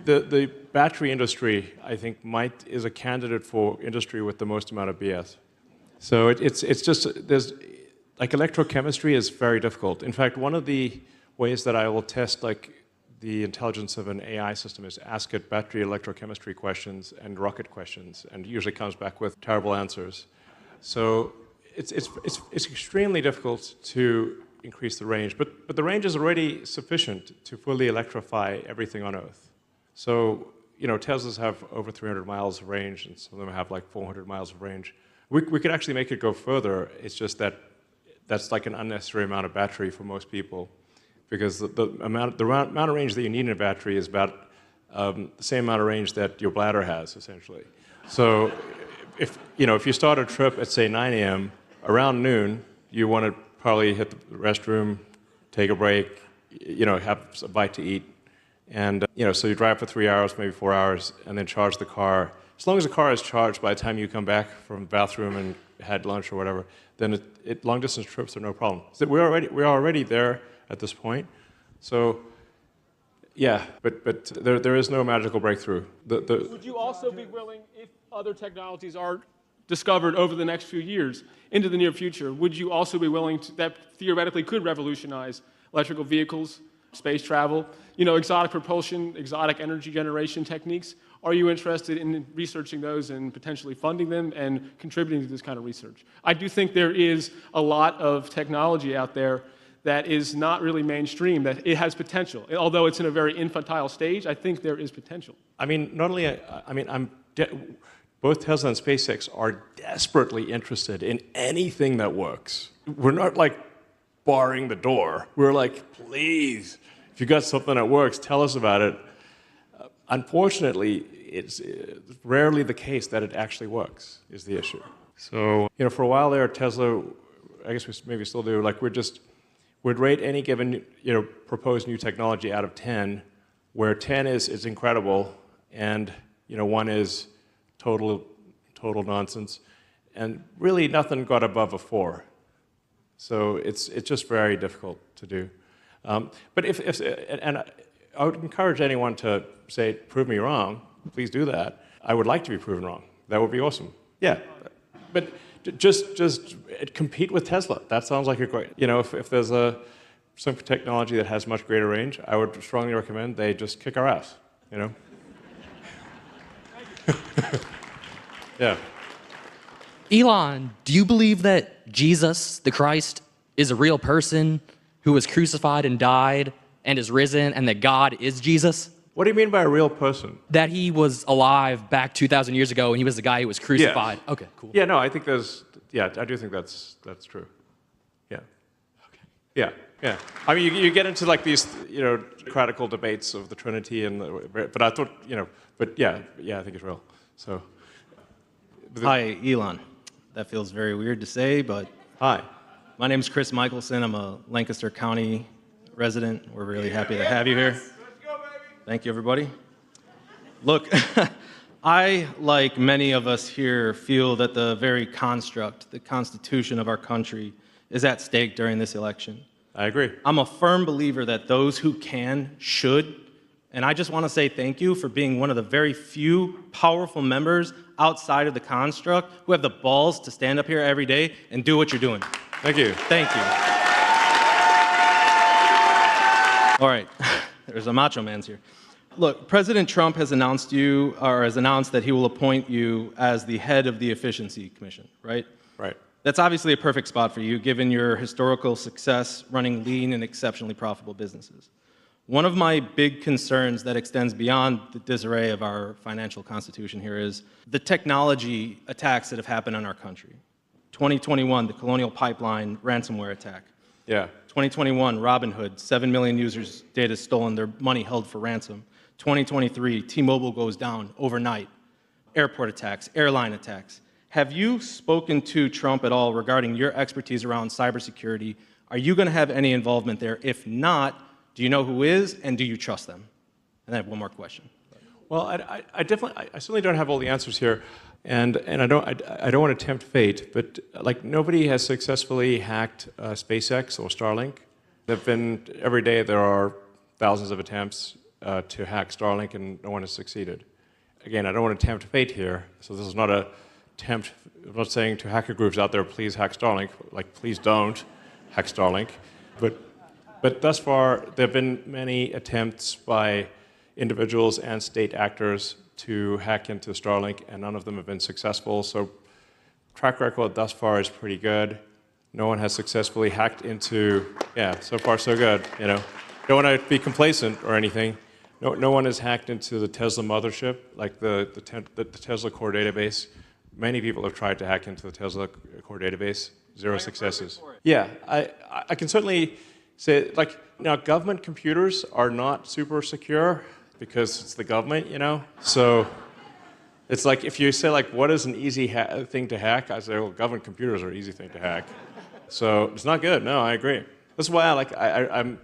the battery industry, I think, is a candidate for industry with the most amount of BS. So it's just, like electrochemistry is very difficult. In fact, one of the ways that I will test the intelligence of an AI system is ask it battery electrochemistry questions and rocket questions, and it usually comes back with terrible answers. So it's extremely difficult to increase the range, but the range is already sufficient to fully electrify everything on Earth. So, Teslas have over 300 miles of range, and some of them have like 400 miles of range. We could actually make it go further. It's just that's like an unnecessary amount of battery for most people, because the amount of range that you need in a battery is about the same amount of range that your bladder has, essentially. So if you start a trip at, say, 9 a.m., around noon, you want to probably hit the restroom, take a break, have a bite to eat. And, so you drive for 3 hours, maybe 4 hours, and then charge the car. As long as the car is charged by the time you come back from the bathroom and had lunch or whatever, then long-distance trips are no problem. So we're already there at this point. So, yeah, but there is no magical breakthrough. Would you also be willing, if other technologies are discovered over the next few years into the near future, would you also be willing that theoretically could revolutionize electrical vehicles, space travel, exotic propulsion, exotic energy generation techniques? Are you interested in researching those and potentially funding them and contributing to this kind of research? I do think there is a lot of technology out there that is not really mainstream, that it has potential. Although it's in a very infantile stage, I think there is potential. Both Tesla and SpaceX are desperately interested in anything that works. We're not barring the door. We're like, please, if you got something that works, tell us about it. Unfortunately, it's rarely the case that it actually works, is the issue. So, for a while there, Tesla, I guess we maybe still do, we'd rate any given, proposed new technology out of 10, where 10 is incredible, and, 1 is total nonsense, and really nothing got above a 4. So it's just very difficult to do. But and I would encourage anyone to say, prove me wrong. Please do that. I would like to be proven wrong. That would be awesome. Yeah, but just compete with Tesla. That sounds like a great. If there's some technology that has much greater range, I would strongly recommend they just kick our ass. Yeah. Elon, do you believe that Jesus, the Christ, is a real person who was crucified and died and is risen, and that God is Jesus? What do you mean by a real person? That he was alive back 2,000 years ago and he was the guy who was crucified. Yes. Okay, cool. Yeah, no, I think I do think that's true. Yeah. Okay. Yeah, yeah. I mean, you get into like these, critical debates of the Trinity, but I thought, but yeah, I think it's real. So. Hi, Elon. That feels very weird to say, but. Hi. My name is Chris Michelson. I'm a Lancaster County resident. We're really happy to have you here. Thank you, everybody. Look, I, like many of us here, feel that the very construct, the Constitution of our country, is at stake during this election. I agree. I'm a firm believer that those who can should, and I just want to say thank you for being one of the very few powerful members outside of the construct who have the balls to stand up here every day and do what you're doing. Thank you. Thank you. All right, there's a macho man's here. Look, President Trump has announced that he will appoint you as the head of the Efficiency Commission, right? Right. That's obviously a perfect spot for you, given your historical success running lean and exceptionally profitable businesses. One of my big concerns that extends beyond the disarray of our financial constitution here is the technology attacks that have happened on our country. 2021, the Colonial Pipeline ransomware attack. Yeah. 2021, Robinhood, 7 million users' data stolen, their money held for ransom. 2023, T-Mobile goes down overnight. Airport attacks, airline attacks. Have you spoken to Trump at all regarding your expertise around cybersecurity? Are you going to have any involvement there? If not, do you know who is, and do you trust them? And I have one more question. Well, I certainly don't have all the answers here, and I don't want to tempt fate, but like nobody has successfully hacked SpaceX or Starlink. Every day there are thousands of attempts to hack Starlink, and no one has succeeded. Again, I don't want to tempt fate here, so this is not a tempt. I'm not saying to hacker groups out there, please hack Starlink. Like, please don't hack Starlink. But thus far, there have been many attempts by individuals and state actors to hack into Starlink, and none of them have been successful. So track record thus far is pretty good. No one has successfully hacked into, so far so good, Don't want to be complacent or anything. No one has hacked into the Tesla mothership, like the Tesla core database. Many people have tried to hack into the Tesla core database. Zero successes. Yeah, I can certainly say, now government computers are not super secure because it's the government, So it's like if you say, what is an easy thing to hack? I say, well, government computers are an easy thing to hack. So it's not good. No, I agree. That's why I'm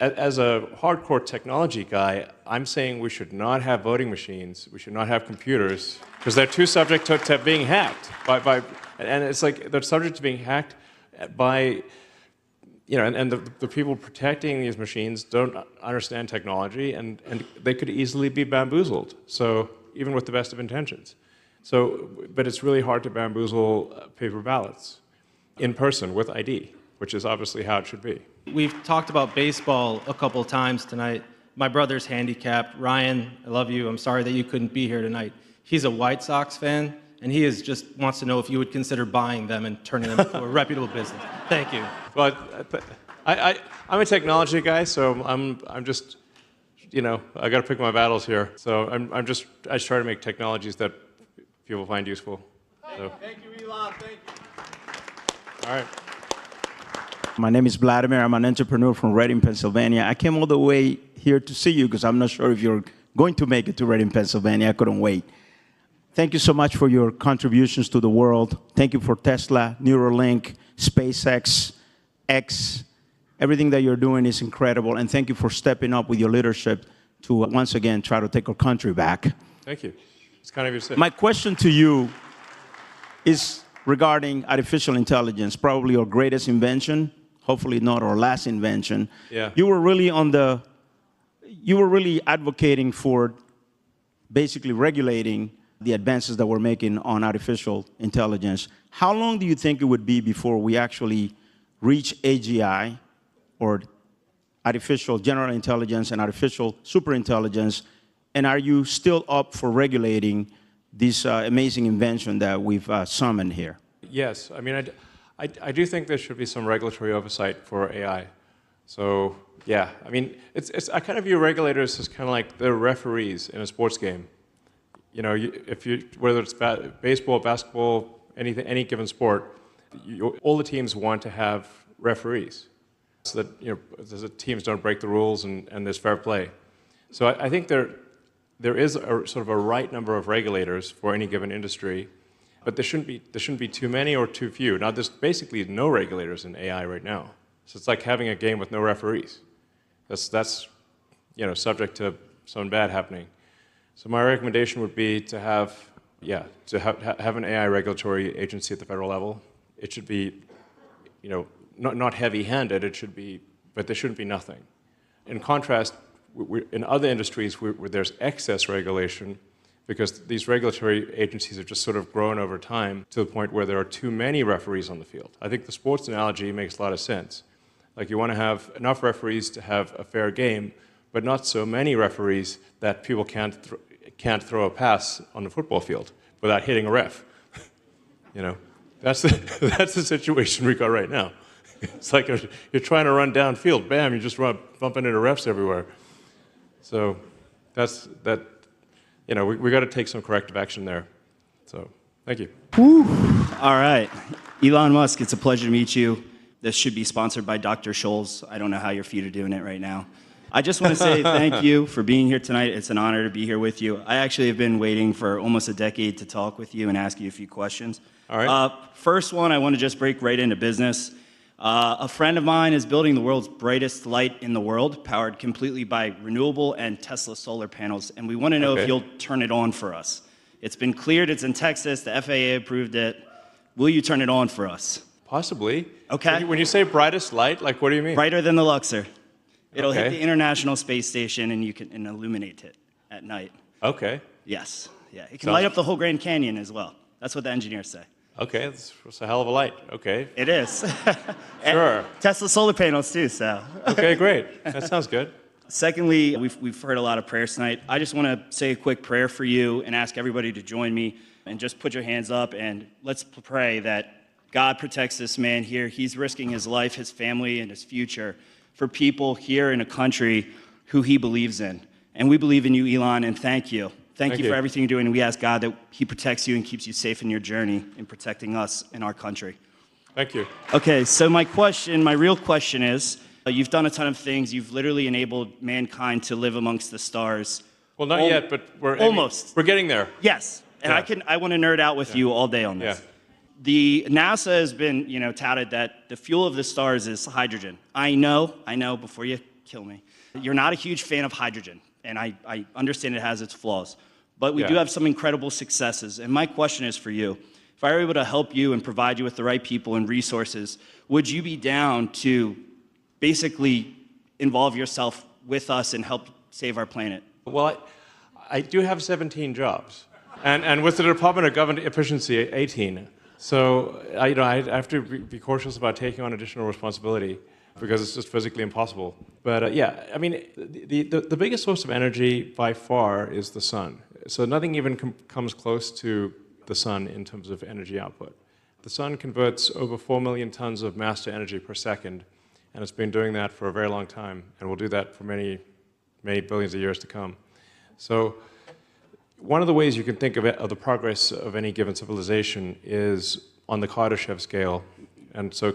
as a hardcore technology guy, I'm saying we should not have voting machines. We should not have computers because they're too subject to being hacked and it's like they're subject to being hacked by, and the people protecting these machines don't understand technology, and they could easily be bamboozled. So even with the best of intentions. But it's really hard to bamboozle paper ballots in person with ID, which is obviously how it should be. We've talked about baseball a couple times tonight. My brother's handicapped. Ryan, I love you. I'm sorry that you couldn't be here tonight. He's a White Sox fan, and he just wants to know if you would consider buying them and turning them into a reputable business. Thank you. Well, I'm a technology guy, so I'm just, I got to pick my battles here. So I just try to make technologies that people find useful. So. Thank you, Elon. Thank you. All right. My name is Vladimir. I'm an entrepreneur from Reading, Pennsylvania. I came all the way here to see you because I'm not sure if you're going to make it to Reading, Pennsylvania. I couldn't wait. Thank you so much for your contributions to the world. Thank you for Tesla, Neuralink, SpaceX, X. Everything that you're doing is incredible. And thank you for stepping up with your leadership to once again try to take our country back. Thank you. It's kind of your say. My question to you is regarding artificial intelligence, probably our greatest invention, hopefully not our last invention. Yeah. You were really advocating for basically regulating the advances that we're making on artificial intelligence. How long do you think it would be before we actually reach AGI, or artificial general intelligence and artificial superintelligence? And are you still up for regulating this amazing invention that we've summoned here? Yes. I mean, I do think there should be some regulatory oversight for AI. So Yeah, I mean, I kind of view regulators as kind of like the referees in a sports game. You know, whether it's baseball, basketball, any given sport, all the teams want to have referees, so that the teams don't break the rules and there's fair play. So I think there is a sort of a right number of regulators for any given industry, but there shouldn't be too many or too few. Now there's basically no regulators in AI right now, so it's like having a game with no referees. That's subject to something bad happening. So my recommendation would be to have an AI regulatory agency at the federal level. It should be, not heavy-handed. It should be, but there shouldn't be nothing. In contrast, in other industries where there's excess regulation, because these regulatory agencies have just sort of grown over time to the point where there are too many referees on the field. I think the sports analogy makes a lot of sense. Like you want to have enough referees to have a fair game, but not so many referees that people can't throw a pass on the football field without hitting a ref. That's the situation we got right now. It's like you're trying to run downfield, bam, you just bumping into refs everywhere. So we got to take some corrective action there. So thank you. Woo. All right, Elon Musk, it's a pleasure to meet you. This should be sponsored by Dr. Scholl's. I don't know how your feet are doing it right now. I just want to say thank you for being here tonight. It's an honor to be here with you. I actually have been waiting for almost a decade to talk with you and ask you a few questions. All right. First one, I want to just break right into business. A friend of mine is building the world's brightest light in the world, powered completely by renewable and Tesla solar panels, and we want to know if you'll turn it on for us. It's been cleared. It's in Texas. The FAA approved it. Will you turn it on for us? Possibly. Okay. When you say brightest light, like what do you mean? Brighter than the Luxor. It'll hit the International Space Station and you can illuminate it at night. Okay. Yes. Yeah. It can light up the whole Grand Canyon as well. That's what the engineers say. Okay, that's a hell of a light. Okay. It is. Sure. Tesla solar panels too, so. Okay, great. That sounds good. Secondly, we've heard a lot of prayers tonight. I just want to say a quick prayer for you and ask everybody to join me and just put your hands up and let's pray that God protects this man here. He's risking his life, his family, and his future for people here in a country who he believes in. And we believe in you, Elon, and thank you. Thank you for everything you're doing, and we ask God that he protects you and keeps you safe in your journey in protecting us and our country. Thank you. Okay, so my real question is, you've done a ton of things. You've literally enabled mankind to live amongst the stars. Well, not yet, but we're almost. We're getting there. Yes, and I want to nerd out with you all day on this. Yeah. The NASA has been, touted that the fuel of the stars is hydrogen. I know, before you kill me, you're not a huge fan of hydrogen, and I understand it has its flaws. But we do have some incredible successes. And my question is for you. If I were able to help you and provide you with the right people and resources, would you be down to basically involve yourself with us and help save our planet? Well, I do have 17 jobs. And with the Department of Government Efficiency, 18. So I have to be cautious about taking on additional responsibility because it's just physically impossible. But I mean, the biggest source of energy by far is the sun. So nothing even comes close to the sun in terms of energy output. The sun converts over 4 million tons of mass to energy per second, and it's been doing that for a very long time, and will do that for many, many billions of years to come. So one of the ways you can think of the progress of any given civilization is on the Kardashev scale. And so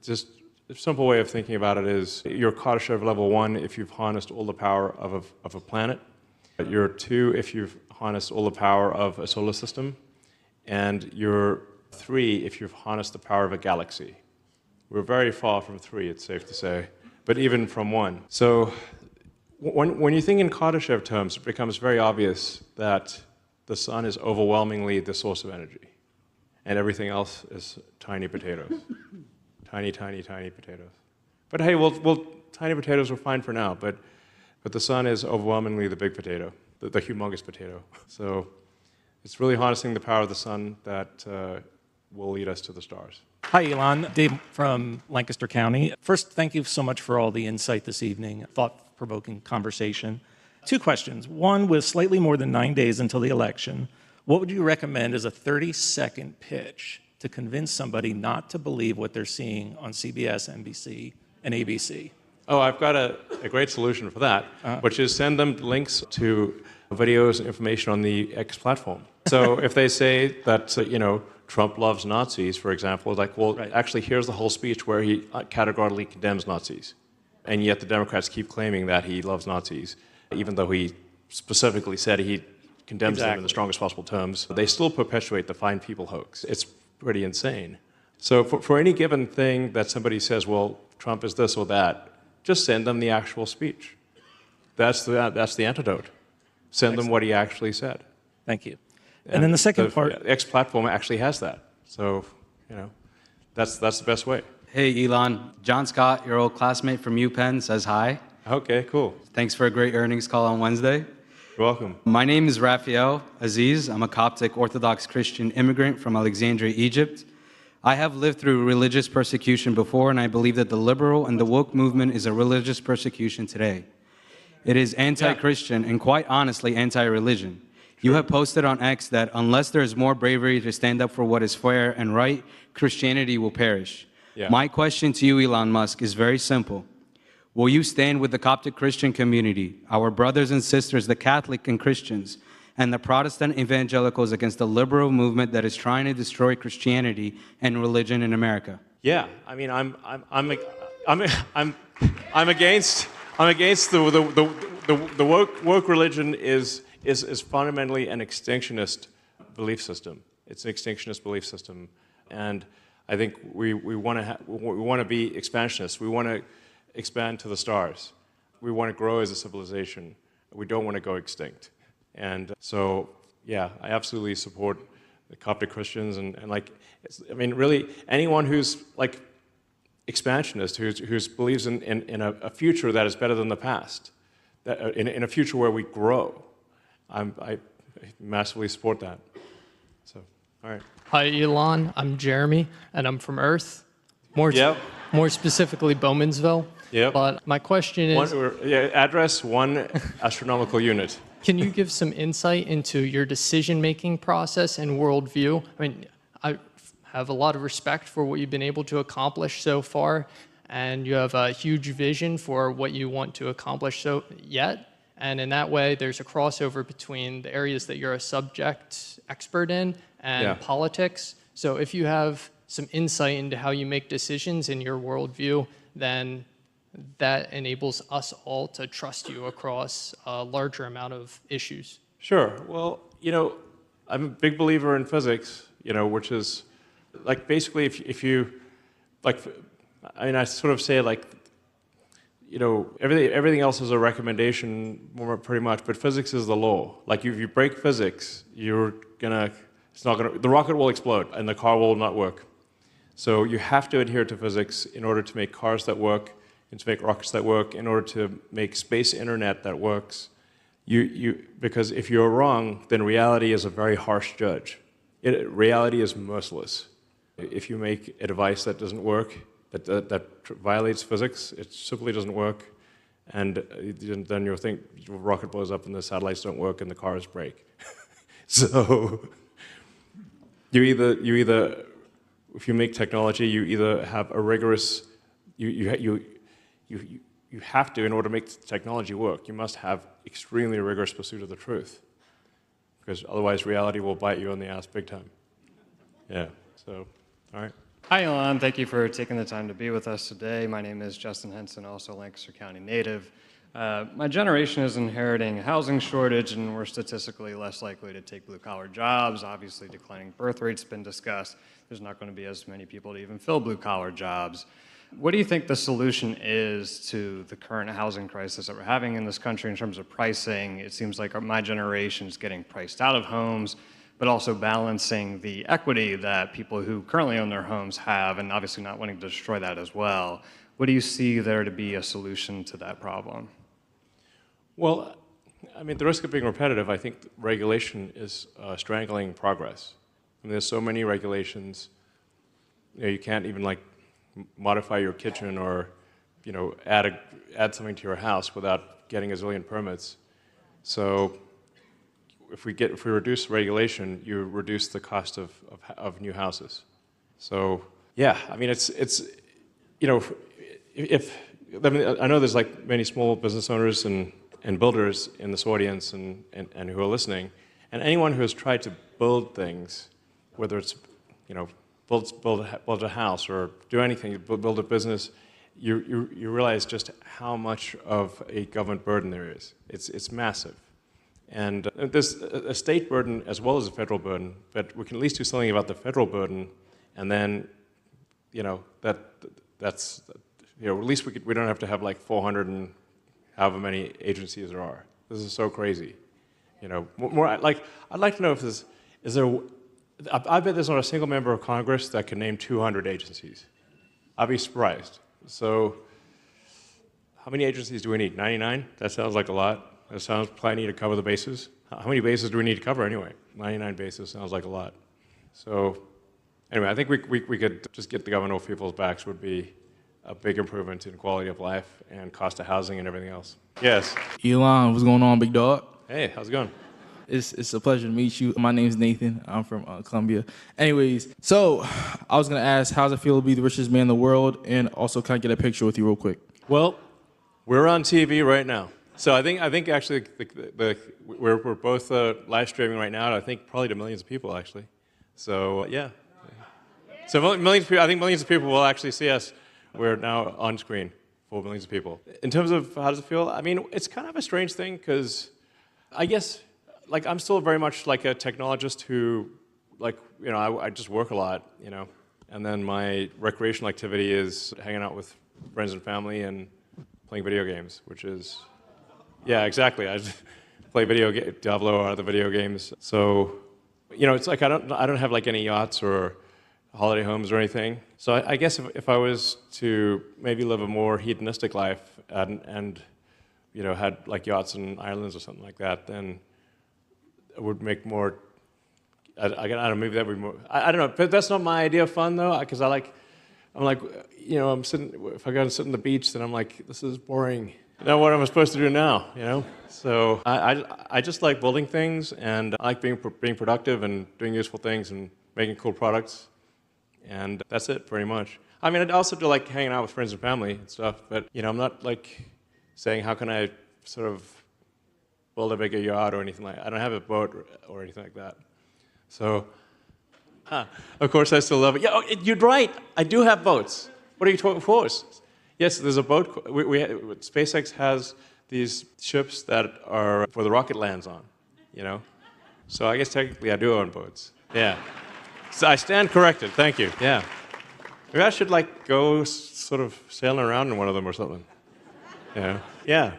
just a simple way of thinking about it is you're Kardashev level 1 if you've harnessed all the power of a planet. You're 2 if you've harnessed all the power of a solar system. And you're 3 if you've harnessed the power of a galaxy. We're very far from 3, it's safe to say, but even from 1. So when you think in Kardashev terms, it becomes very obvious that the sun is overwhelmingly the source of energy, and everything else is tiny potatoes. Tiny, tiny, tiny potatoes. But hey, tiny potatoes are fine for now, but the sun is overwhelmingly the big potato, the humongous potato. So it's really harnessing the power of the sun that will lead us to the stars. Hi, Elon. Dave from Lancaster County. First, thank you so much for all the insight this evening, thought-provoking conversation. 2 questions. One, with slightly more than 9 days until the election, what would you recommend as a 30-second pitch to convince somebody not to believe what they're seeing on CBS, NBC, and ABC? Oh, I've got a great solution for that, which is send them links to videos and information on the X platform. So if they say that, Trump loves Nazis, for example, like, well, actually, here's the whole speech where he categorically condemns Nazis. And yet the Democrats keep claiming that he loves Nazis, even though he specifically said he condemns them in the strongest possible terms. They still perpetuate the fine people hoax. It's pretty insane. So for any given thing that somebody says, well, Trump is this or that, just send them the actual speech. That's the antidote. Send them what he actually said. Thank you. And then the second part. X platform actually has that. So, that's the best way. Hey, Elon. John Scott, your old classmate from UPenn, says hi. Okay, cool. Thanks for a great earnings call on Wednesday. You're welcome. My name is Raphael Aziz. I'm a Coptic Orthodox Christian immigrant from Alexandria, Egypt. I have lived through religious persecution before, and I believe that the liberal and the woke movement is a religious persecution today. It is anti-Christian and quite honestly anti-religion. You have posted on X that unless there is more bravery to stand up for what is fair and right, Christianity will perish. Yeah. My question to you, Elon Musk, is very simple. Will you stand with the Coptic Christian community, our brothers and sisters, the Catholic and Christians, and the Protestant evangelicals against the liberal movement that is trying to destroy Christianity and religion in America? Yeah, I mean, I'm against the woke religion is fundamentally an extinctionist belief system. It's an extinctionist belief system, and I think we want to be expansionists. We want to expand to the stars. We want to grow as a civilization. We don't want to go extinct. And so, yeah, I absolutely support the Coptic Christians and really anyone who's like expansionist, who believes in a future that is better than the past, that in a future where we grow. I massively support that. So, all right. Hi, Elon. I'm Jeremy, and I'm from Earth. More specifically, Bowmansville. Yep. But my question is... address 1 astronomical unit. Can you give some insight into your decision-making process and worldview? I mean, I have a lot of respect for what you've been able to accomplish so far, and you have a huge vision for what you want to accomplish yet. And in that way, there's a crossover between the areas that you're a subject expert in and politics. So if you have some insight into how you make decisions in your worldview, then that enables us all to trust you across a larger amount of issues. Sure. Well, I'm a big believer in physics, which is like basically if you like, I sort of say like, everything else is a recommendation, pretty much, but physics is the law. Like, if you break physics, the rocket will explode and the car will not work. So you have to adhere to physics in order to make cars that work, and to make rockets that work, in order to make space internet that works. Because if you're wrong, then reality is a very harsh judge. Reality is merciless. If you make a device that doesn't work, that violates physics, it simply doesn't work, and then your rocket blows up and the satellites don't work and the cars break. So you either if you make technology, you either have a rigorous you have to, in order to make the technology work, you must have extremely rigorous pursuit of the truth, because otherwise reality will bite you on the ass big time. Yeah. So, all right. Hi, Elon. Thank you for taking the time to be with us today. My name is Justin Henson, also Lancaster County native. My generation is inheriting a housing shortage, and we're statistically less likely to take blue-collar jobs. Obviously, declining birth rates have been discussed. There's not going to be as many people to even fill blue-collar jobs. What do you think the solution is to the current housing crisis that we're having in this country in terms of pricing? It seems like my generation is getting priced out of homes, but also balancing the equity that people who currently own their homes have, and obviously not wanting to destroy that as well. What do you see there to be a solution to that problem? Well, I mean, at the risk of being repetitive, I think regulation is strangling progress. I mean, there's so many regulations. You can't even modify your kitchen or, add something to your house without getting a zillion permits. So if we reduce regulation, you reduce the cost of new houses. So yeah, I mean, it's if I mean, I know there's like many small business owners and builders in this audience and who are listening, and anyone who has tried to build things, whether it's, you know, build a house or do anything, build a business, you realize just how much of a government burden there is. It's massive. And there's a state burden as well as a federal burden, but we can at least do something about the federal burden, and then, you know, that's, you know, at least we don't have to have like 400 and however many agencies there are. This is so crazy. You know, I'd like to know if is there, I bet there's not a single member of Congress that can name 200 agencies. I'd be surprised. So how many agencies do we need? 99? That sounds like a lot. That sounds plenty to cover the bases. How many bases do we need to cover anyway? 99 bases sounds like a lot. So anyway, I think we could just get the government off people's backs would be a big improvement in quality of life and cost of housing and everything else. Yes. Elon, what's going on, big dog? Hey, how's it going? It's a pleasure to meet you. My name's Nathan. I'm from Columbia. Anyways, so I was going to ask, how's it feel to be the richest man in the world? And also, can I get a picture with you real quick? Well, we're on TV right now. So I think actually we're both live streaming right now. I think probably to millions of people actually. So yeah. So millions of people, I think millions of people will actually see us. We're now on screen for millions of people. In terms of how does it feel? I mean, it's kind of a strange thing because I guess like I'm still very much like a technologist who, like, you know, I just work a lot, you know, and then my recreational activity is hanging out with friends and family and playing video games, which is, yeah, exactly. I play Diablo or other video games. So, you know, it's like I don't have like any yachts or holiday homes or anything. So I guess if I was to maybe live a more hedonistic life and you know, had like yachts and islands or something like that, then it would make more, I don't know, maybe that would be more, I don't know, but that's not my idea of fun though, because I'm like, you know, if I go and sit on the beach, then I'm like, this is boring. Now what am I supposed to do now, you know? So I just like building things, and I like being productive and doing useful things and making cool products, and that's it pretty much. I mean, I also do like hanging out with friends and family and stuff, but you know, I'm not like saying how can I sort of build a bigger yacht or anything like that. I don't have a boat or anything like that. So, of course I still love it. Yeah, oh, you're right, I do have boats. What are you talking for? Yes, there's a boat. SpaceX has these ships that are for the rocket lands on, you know? So I guess technically I do own boats. Yeah. So I stand corrected, thank you, yeah. Maybe I should like go sort of sailing around in one of them or something. Yeah. Yeah.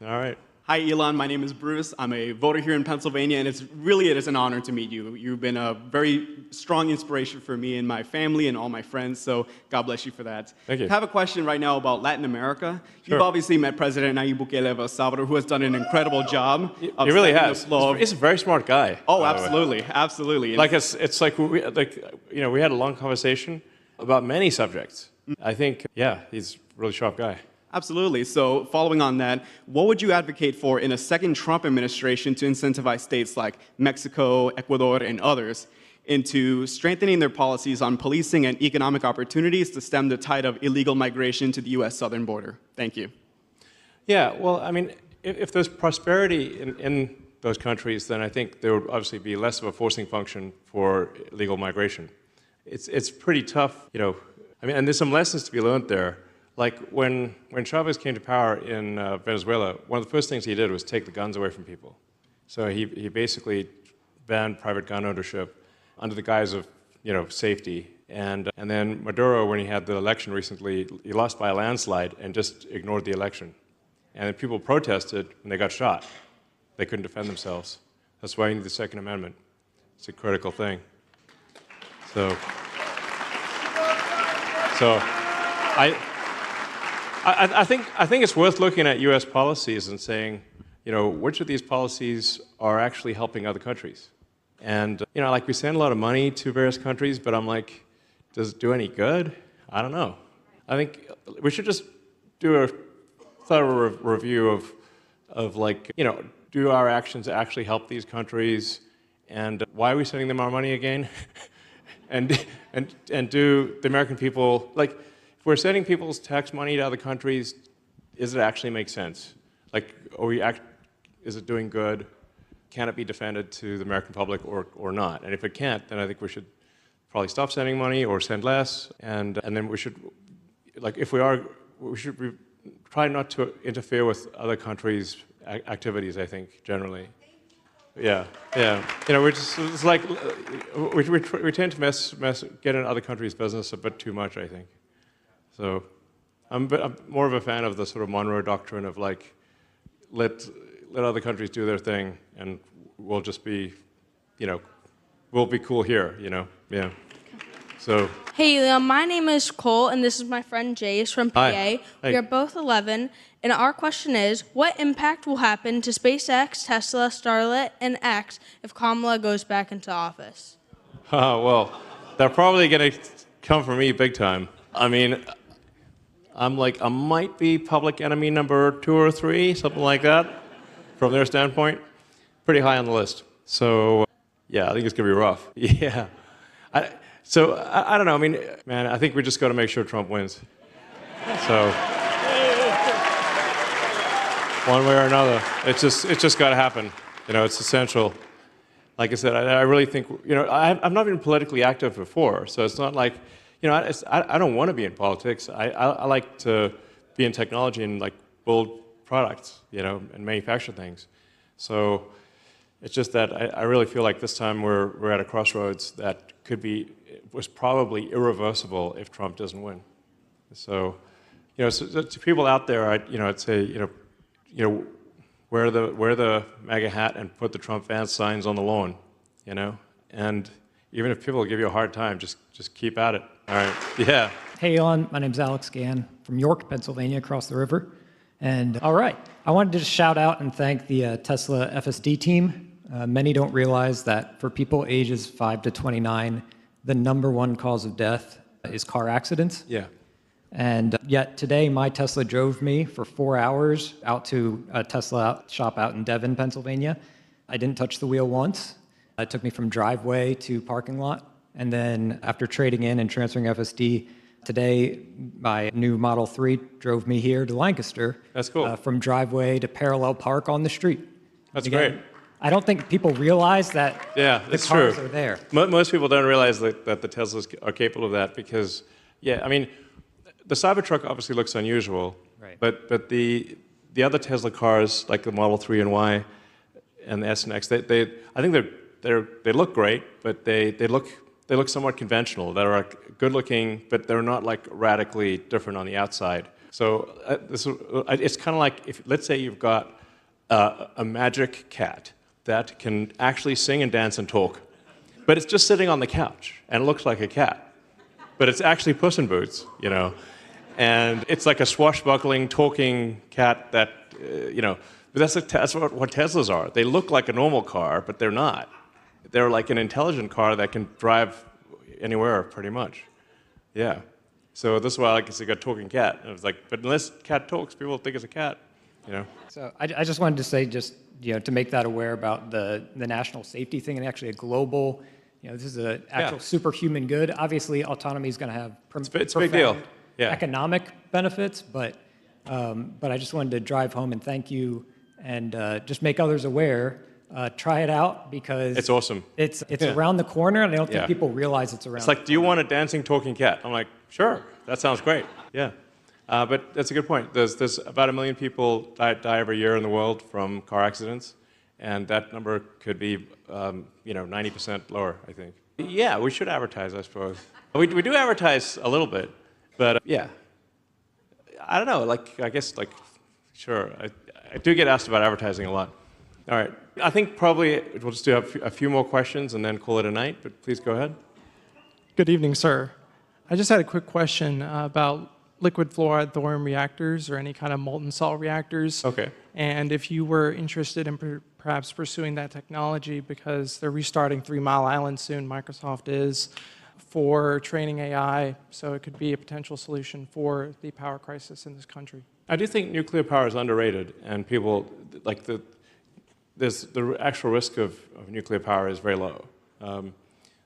All right. Hi, Elon. My name is Bruce. I'm a voter here in Pennsylvania, and it is an honor to meet you. You've been a very strong inspiration for me and my family and all my friends, so God bless you for that. Thank you. I have a question right now about Latin America. Sure. You've obviously met President Nayib Bukele of El Salvador, who has done an incredible job. He really has. He's a very smart guy. Oh, absolutely, absolutely. Like it's like we had a long conversation about many subjects. I think, yeah, he's a really sharp guy. Absolutely. So following on that, what would you advocate for in a second Trump administration to incentivize states like Mexico, Ecuador, and others into strengthening their policies on policing and economic opportunities to stem the tide of illegal migration to the U.S. southern border? Thank you. Yeah, well, I mean, if there's prosperity in those countries, then I think there would obviously be less of a forcing function for illegal migration. It's pretty tough, you know. I mean, and there's some lessons to be learned there. Like when Chavez came to power in Venezuela, one of the first things he did was take the guns away from people. So he basically banned private gun ownership under the guise of, you know, safety. And then Maduro, when he had the election recently, he lost by a landslide and just ignored the election. And then people protested and they got shot. They couldn't defend themselves. That's why you need the Second Amendment. It's a critical thing. So I think it's worth looking at U.S. policies and saying, you know, which of these policies are actually helping other countries? And, you know, like we send a lot of money to various countries, but I'm like, does it do any good? I don't know. I think we should just do a thorough review of like, you know, do our actions actually help these countries? And why are we sending them our money again? and do the American people, like, we're sending people's tax money to other countries, does it actually make sense? Like, is it doing good? Can it be defended to the American public or not? And if it can't, then I think we should probably stop sending money or send less. And then we should, like, if we are, we should try not to interfere with other countries' activities, I think, generally. Yeah, yeah. You know, it's like, we tend to get in other countries' business a bit too much, I think. So I'm more of a fan of the sort of Monroe Doctrine of like, let other countries do their thing and we'll just be, you know, we'll be cool here, you know, yeah. So. Hey, my name is Cole, and this is my friend Jace from PA. Hi. We are both 11, and our question is, what impact will happen to SpaceX, Tesla, Starlink, and X if Kamala goes back into office? Well, they're probably going to come for me big time. I mean, I might be public enemy number 2 or 3, something like that, from their standpoint. Pretty high on the list. So, yeah, I think it's going to be rough. Yeah. I don't know. I mean, man, I think we just got to make sure Trump wins. So, one way or another, it's just got to happen. You know, it's essential. Like I said, I really think, you know, I've not been politically active before, so it's not like, you know, I don't want to be in politics. I like to be in technology and like build products, you know, and manufacture things. So it's just that I really feel like this time we're at a crossroads that was probably irreversible if Trump doesn't win. So, you know, so to people out there, I'd say, you know, wear the MAGA hat and put the Trump Vance signs on the lawn, you know, and even if people give you a hard time, just keep at it. All right, yeah. Hey, Elon, my name's Alex Gann from York, Pennsylvania, across the river. And all right, I wanted to just shout out and thank the Tesla FSD team. Many don't realize that for people ages 5 to 29, the #1 cause of death is car accidents. Yeah. And yet today, my Tesla drove me for 4 hours out to a Tesla shop out in Devon, Pennsylvania. I didn't touch the wheel once. It took me from driveway to parking lot. And then after trading in and transferring FSD, today my new Model 3 drove me here to Lancaster. That's cool. From driveway to parallel park on the street. That's Again, great. I don't think people realize that the cars are there. Most people don't realize that the Teslas are capable of that because, yeah, I mean, the Cybertruck obviously looks unusual, right. but the other Tesla cars, like the Model 3 and Y and the S and X, I think they look great, but they look somewhat conventional. They're good looking, but they're not like radically different on the outside. So it's kind of like if, let's say you've got a magic cat that can actually sing and dance and talk, but it's just sitting on the couch and it looks like a cat, but it's actually Puss in Boots, you know, and it's like a swashbuckling talking cat that you know. But that's what Teslas are. They look like a normal car, but they're not. They're like an intelligent car that can drive anywhere, pretty much. Yeah. So this is why I like to say a talking cat. And it was like, but unless cat talks, people think it's a cat, you know. So I just wanted to say, just to make that aware about the national safety thing and actually a global, this is an actual superhuman good. Obviously, autonomy is going to have it's a big deal. Yeah. Economic benefits, but I just wanted to drive home and thank you and just make others aware. Try it out because it's awesome. It's around the corner, and I don't think people realize it's around. It's like, do you want a dancing, talking cat? I'm like, sure, that sounds great. Yeah, but that's a good point. There's about 1 million people die every year in the world from car accidents, and that number could be 90% lower, I think. Yeah, we should advertise, I suppose. We do advertise a little bit, but yeah, I don't know. I guess sure. I do get asked about advertising a lot. All right. I think probably we'll just do a few more questions and then call it a night, but please go ahead. Good evening, sir. I just had a quick question about liquid fluoride thorium reactors or any kind of molten salt reactors. Okay. And if you were interested in perhaps pursuing that technology because they're restarting 3 Mile Island soon, Microsoft is, for training AI, so it could be a potential solution for the power crisis in this country. I do think nuclear power is underrated, and people, the actual risk of nuclear power is very low.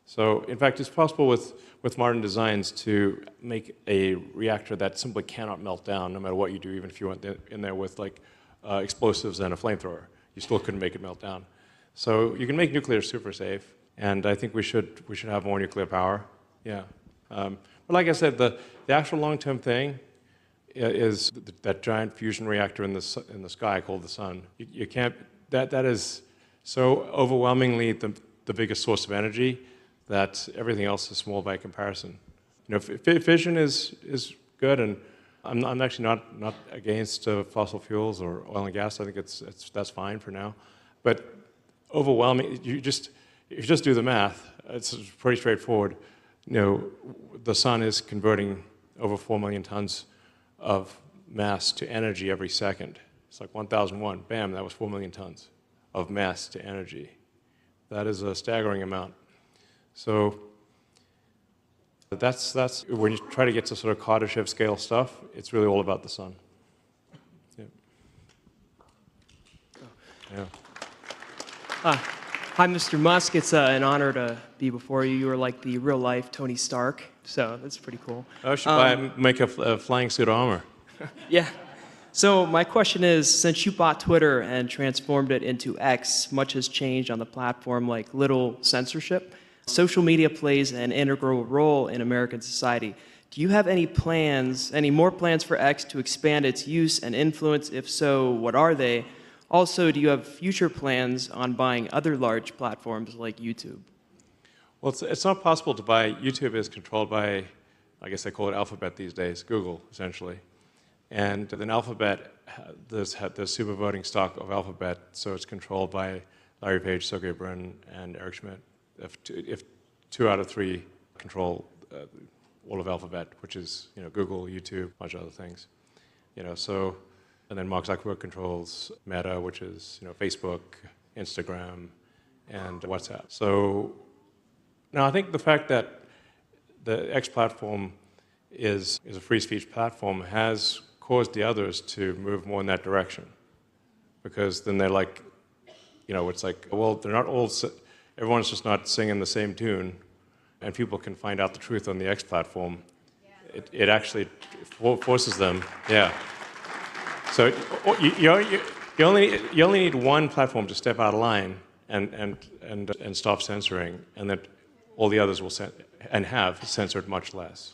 So in fact, it's possible with modern designs to make a reactor that simply cannot melt down no matter what you do, even if you went in there with like explosives and a flamethrower. You still couldn't make it melt down. So you can make nuclear super safe, and I think we should have more nuclear power. Yeah. But like I said, the actual long-term thing is that giant fusion reactor in the sky called the sun. You can't, that is so overwhelmingly the biggest source of energy that everything else is small by comparison. You know, fission is good, and I'm actually not against fossil fuels or oil and gas. I think that's fine for now. But overwhelming, if you just do the math, it's pretty straightforward. You know, the sun is converting over 4 million tons of mass to energy every second. It's like 1001, bam, that was 4 million tons of mass to energy. That is a staggering amount. So that's when you try to get to sort of Kardashev scale stuff, it's really all about the sun. Yeah. Yeah. Hi, Mr. Musk. It's an honor to be before you. You are like the real-life Tony Stark, so that's pretty cool. I should make a flying suit armor. Yeah. So my question is, since you bought Twitter and transformed it into X, much has changed on the platform, like little censorship. Social media plays an integral role in American society. Do you have any more plans for X to expand its use and influence? If so, what are they? Also, do you have future plans on buying other large platforms like YouTube? Well, it's not possible to buy. YouTube is controlled by, I guess they call it Alphabet these days, Google, essentially. And then Alphabet, there's super voting stock of Alphabet, so it's controlled by Larry Page, Sergey Brin, and Eric Schmidt. If 2 out of 3 control all of Alphabet, which is Google, YouTube, a bunch of other things. So, and then Mark Zuckerberg controls Meta, which is Facebook, Instagram, and WhatsApp. So now I think the fact that the X platform is a free speech platform has caused the others to move more in that direction, because then they're like, it's like, well, they're not all. Everyone's just not singing the same tune, and people can find out the truth on the X platform. It actually forces them, yeah. So you only need one platform to step out of line and stop censoring, and that all the others will have censored much less.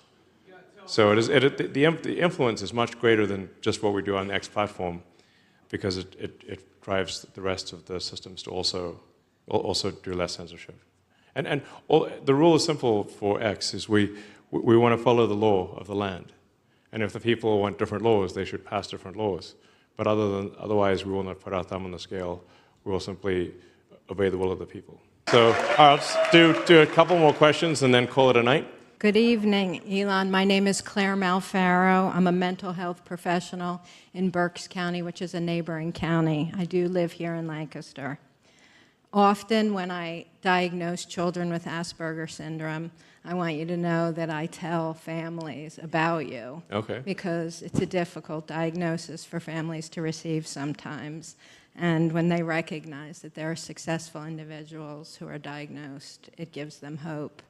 So the influence is much greater than just what we do on the X platform, because it drives the rest of the systems to also do less censorship. And the rule is simple for X, is we want to follow the law of the land. And if the people want different laws, they should pass different laws. But otherwise, we will not put our thumb on the scale. We will simply obey the will of the people. So I'll just do a couple more questions and then call it a night. Good evening, Elon. My name is Claire Malfaro. I'm a mental health professional in Berks County, which is a neighboring county. I do live here in Lancaster. Often when I diagnose children with Asperger's syndrome, I want you to know that I tell families about you. Okay. Because it's a difficult diagnosis for families to receive sometimes. And when they recognize that there are successful individuals who are diagnosed, it gives them hope.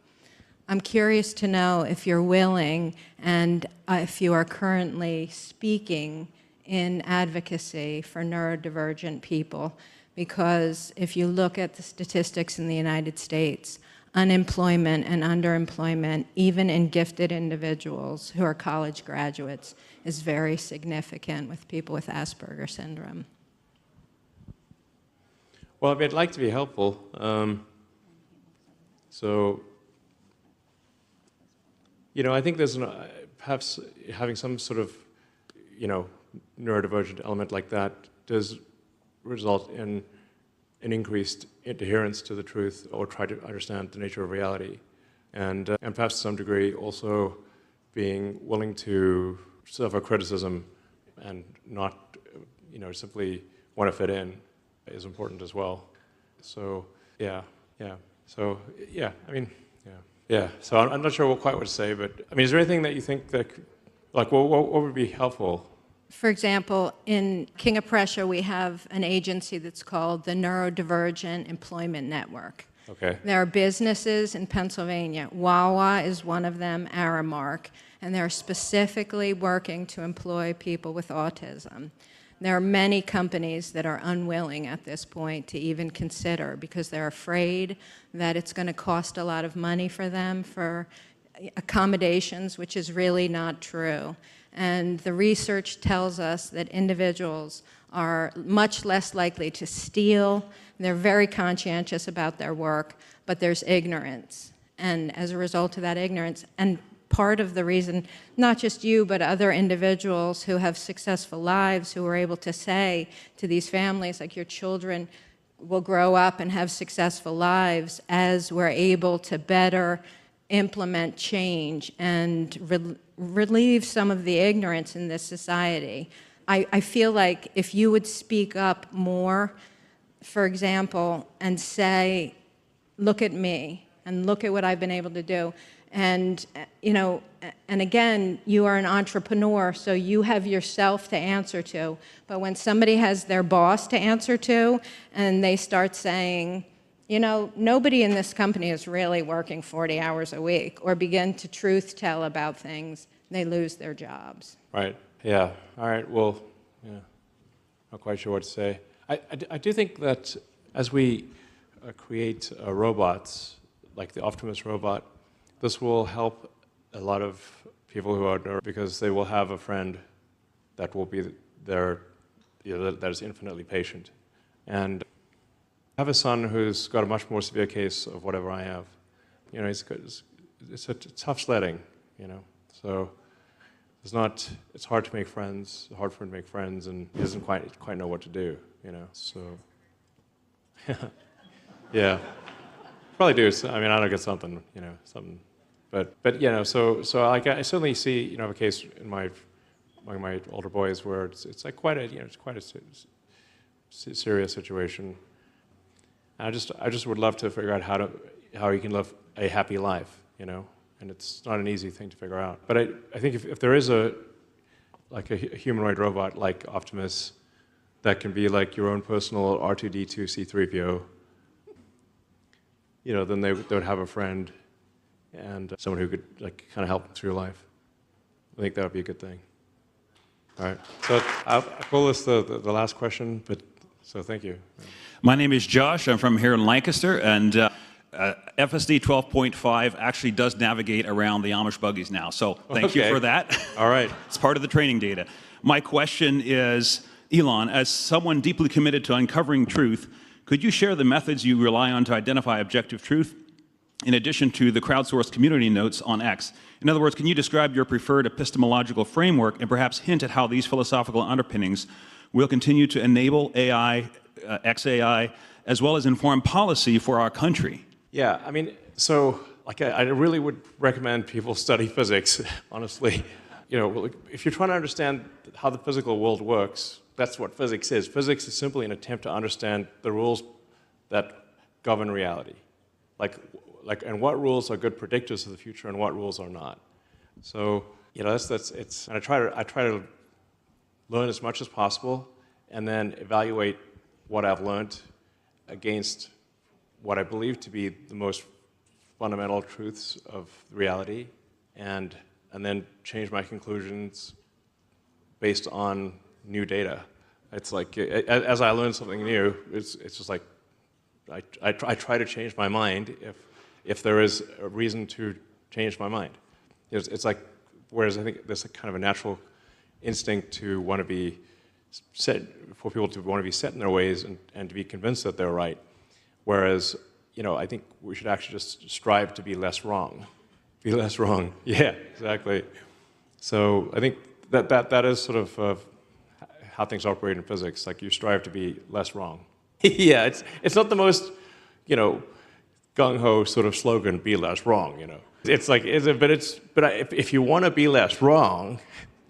I'm curious to know if you're willing and if you are currently speaking in advocacy for neurodivergent people, because if you look at the statistics in the United States, unemployment and underemployment, even in gifted individuals who are college graduates, is very significant with people with Asperger's syndrome. Well, I'd like to be helpful. I think there's perhaps having some sort of, neurodivergent element like that does result in an increased adherence to the truth, or try to understand the nature of reality, and perhaps to some degree also being willing to suffer criticism and not, simply want to fit in is important as well. So yeah. So yeah, yeah. So I'm not sure quite what to say, but is there anything that you think that, like, what would be helpful? For example, in King of Prussia, we have an agency that's called the Neurodivergent Employment Network. Okay. There are businesses in Pennsylvania. Wawa is one of them, Aramark, and they're specifically working to employ people with autism. There are many companies that are unwilling at this point to even consider because they're afraid that it's going to cost a lot of money for them for accommodations, which is really not true. And the research tells us that individuals are much less likely to steal. They're very conscientious about their work, but there's ignorance. And as a result of that ignorance, and part of the reason, not just you, but other individuals who have successful lives who are able to say to these families, like, your children will grow up and have successful lives as we're able to better implement change and relieve some of the ignorance in this society. I feel like if you would speak up more, for example, and say, look at me and look at what I've been able to do. And, you know, and again, you are an entrepreneur, so you have yourself to answer to. But when somebody has their boss to answer to and they start saying, you know, nobody in this company is really working 40 hours a week, or begin to truth tell about things, they lose their jobs. Right. Yeah. All right. Well, yeah. Not quite sure what to say. I do think that as we create robots, like the Optimus robot, this will help a lot of people who are nervous because they will have a friend that will be there, you know, that is infinitely patient. And I have a son who's got a much more severe case of whatever I have. You know, it's a tough sledding, you know. So it's hard to make friends, hard for him to make friends, and he doesn't quite know what to do, you know. So, yeah, probably do. I mean, I don't get something, you know, something. But you know, so like I certainly see, you know, a case in my older boys where it's like quite a serious situation. And I just would love to figure out how you can live a happy life, you know, and it's not an easy thing to figure out. But I think if there is a humanoid robot like Optimus that can be like your own personal R2D2 C3PO, you know, then they would have a friend and someone who could like kind of help them through life. I think that would be a good thing. All right. So I'll call this the last question, but so thank you. My name is Josh. I'm from here in Lancaster, and FSD 12.5 actually does navigate around the Amish buggies now. So thank you for that. All right. It's part of the training data. My question is, Elon, as someone deeply committed to uncovering truth, could you share the methods you rely on to identify objective truth, in addition to the crowdsourced community notes on X? In other words, can you describe your preferred epistemological framework and perhaps hint at how these philosophical underpinnings will continue to enable AI, XAI, as well as inform policy for our country? Yeah, I mean, so like I really would recommend people study physics, honestly. You know, if you're trying to understand how the physical world works, that's what physics is. Physics is simply an attempt to understand the rules that govern reality. And what rules are good predictors of the future and what rules are not. So, you know, and I try to learn as much as possible and then evaluate what I've learned against what I believe to be the most fundamental truths of reality, and then change my conclusions based on new data. It's like, as I learn something new, it's just like, I try to change my mind if there is a reason to change my mind. It's like, whereas I think there's a kind of a natural instinct to want to be set, for people to want to be set in their ways and to be convinced that they're right. Whereas, you know, I think we should actually just strive to be less wrong. Be less wrong. Yeah, exactly. So I think that is sort of how things operate in physics. Like, you strive to be less wrong. Yeah, it's not the most, you know, gung-ho sort of slogan, be less wrong, you know. It's like, if you want to be less wrong,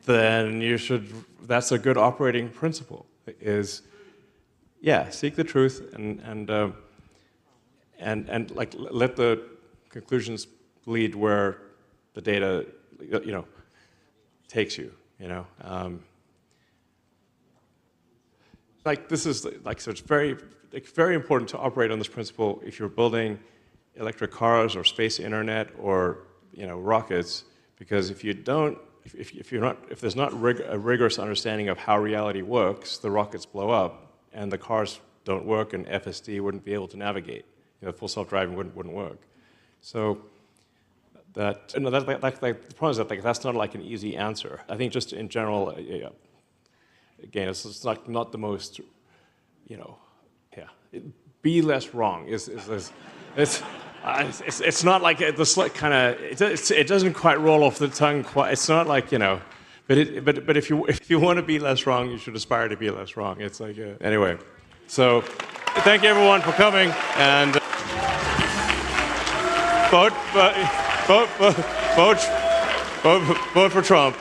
then you should, that's a good operating principle, is, yeah, seek the truth and like let the conclusions lead where the data, you know, takes you, you know. Like this is like, so it's very, very important to operate on this principle if you're building electric cars or space internet or rockets, because if you don't, if there's not a rigorous understanding of how reality works, the rockets blow up and the cars don't work and FSD wouldn't be able to navigate. Full self-driving wouldn't work. So the problem is that that's not like an easy answer. I think just in general, again, it's not the most, be less wrong it's not like this kind of it doesn't quite roll off the tongue quite. It's not like but if you want to be less wrong, you should aspire to be less wrong. It's like anyway. So thank you everyone for coming and vote for Trump,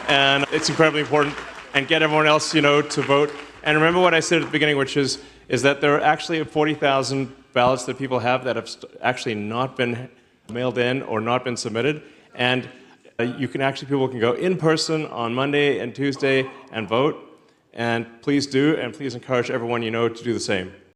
and it's incredibly important. And get everyone else to vote. And remember what I said at the beginning, which is that there are actually 40,000 ballots that people have that have actually not been mailed in or not been submitted. And people can go in person on Monday and Tuesday and vote. And please do, and please encourage everyone to do the same.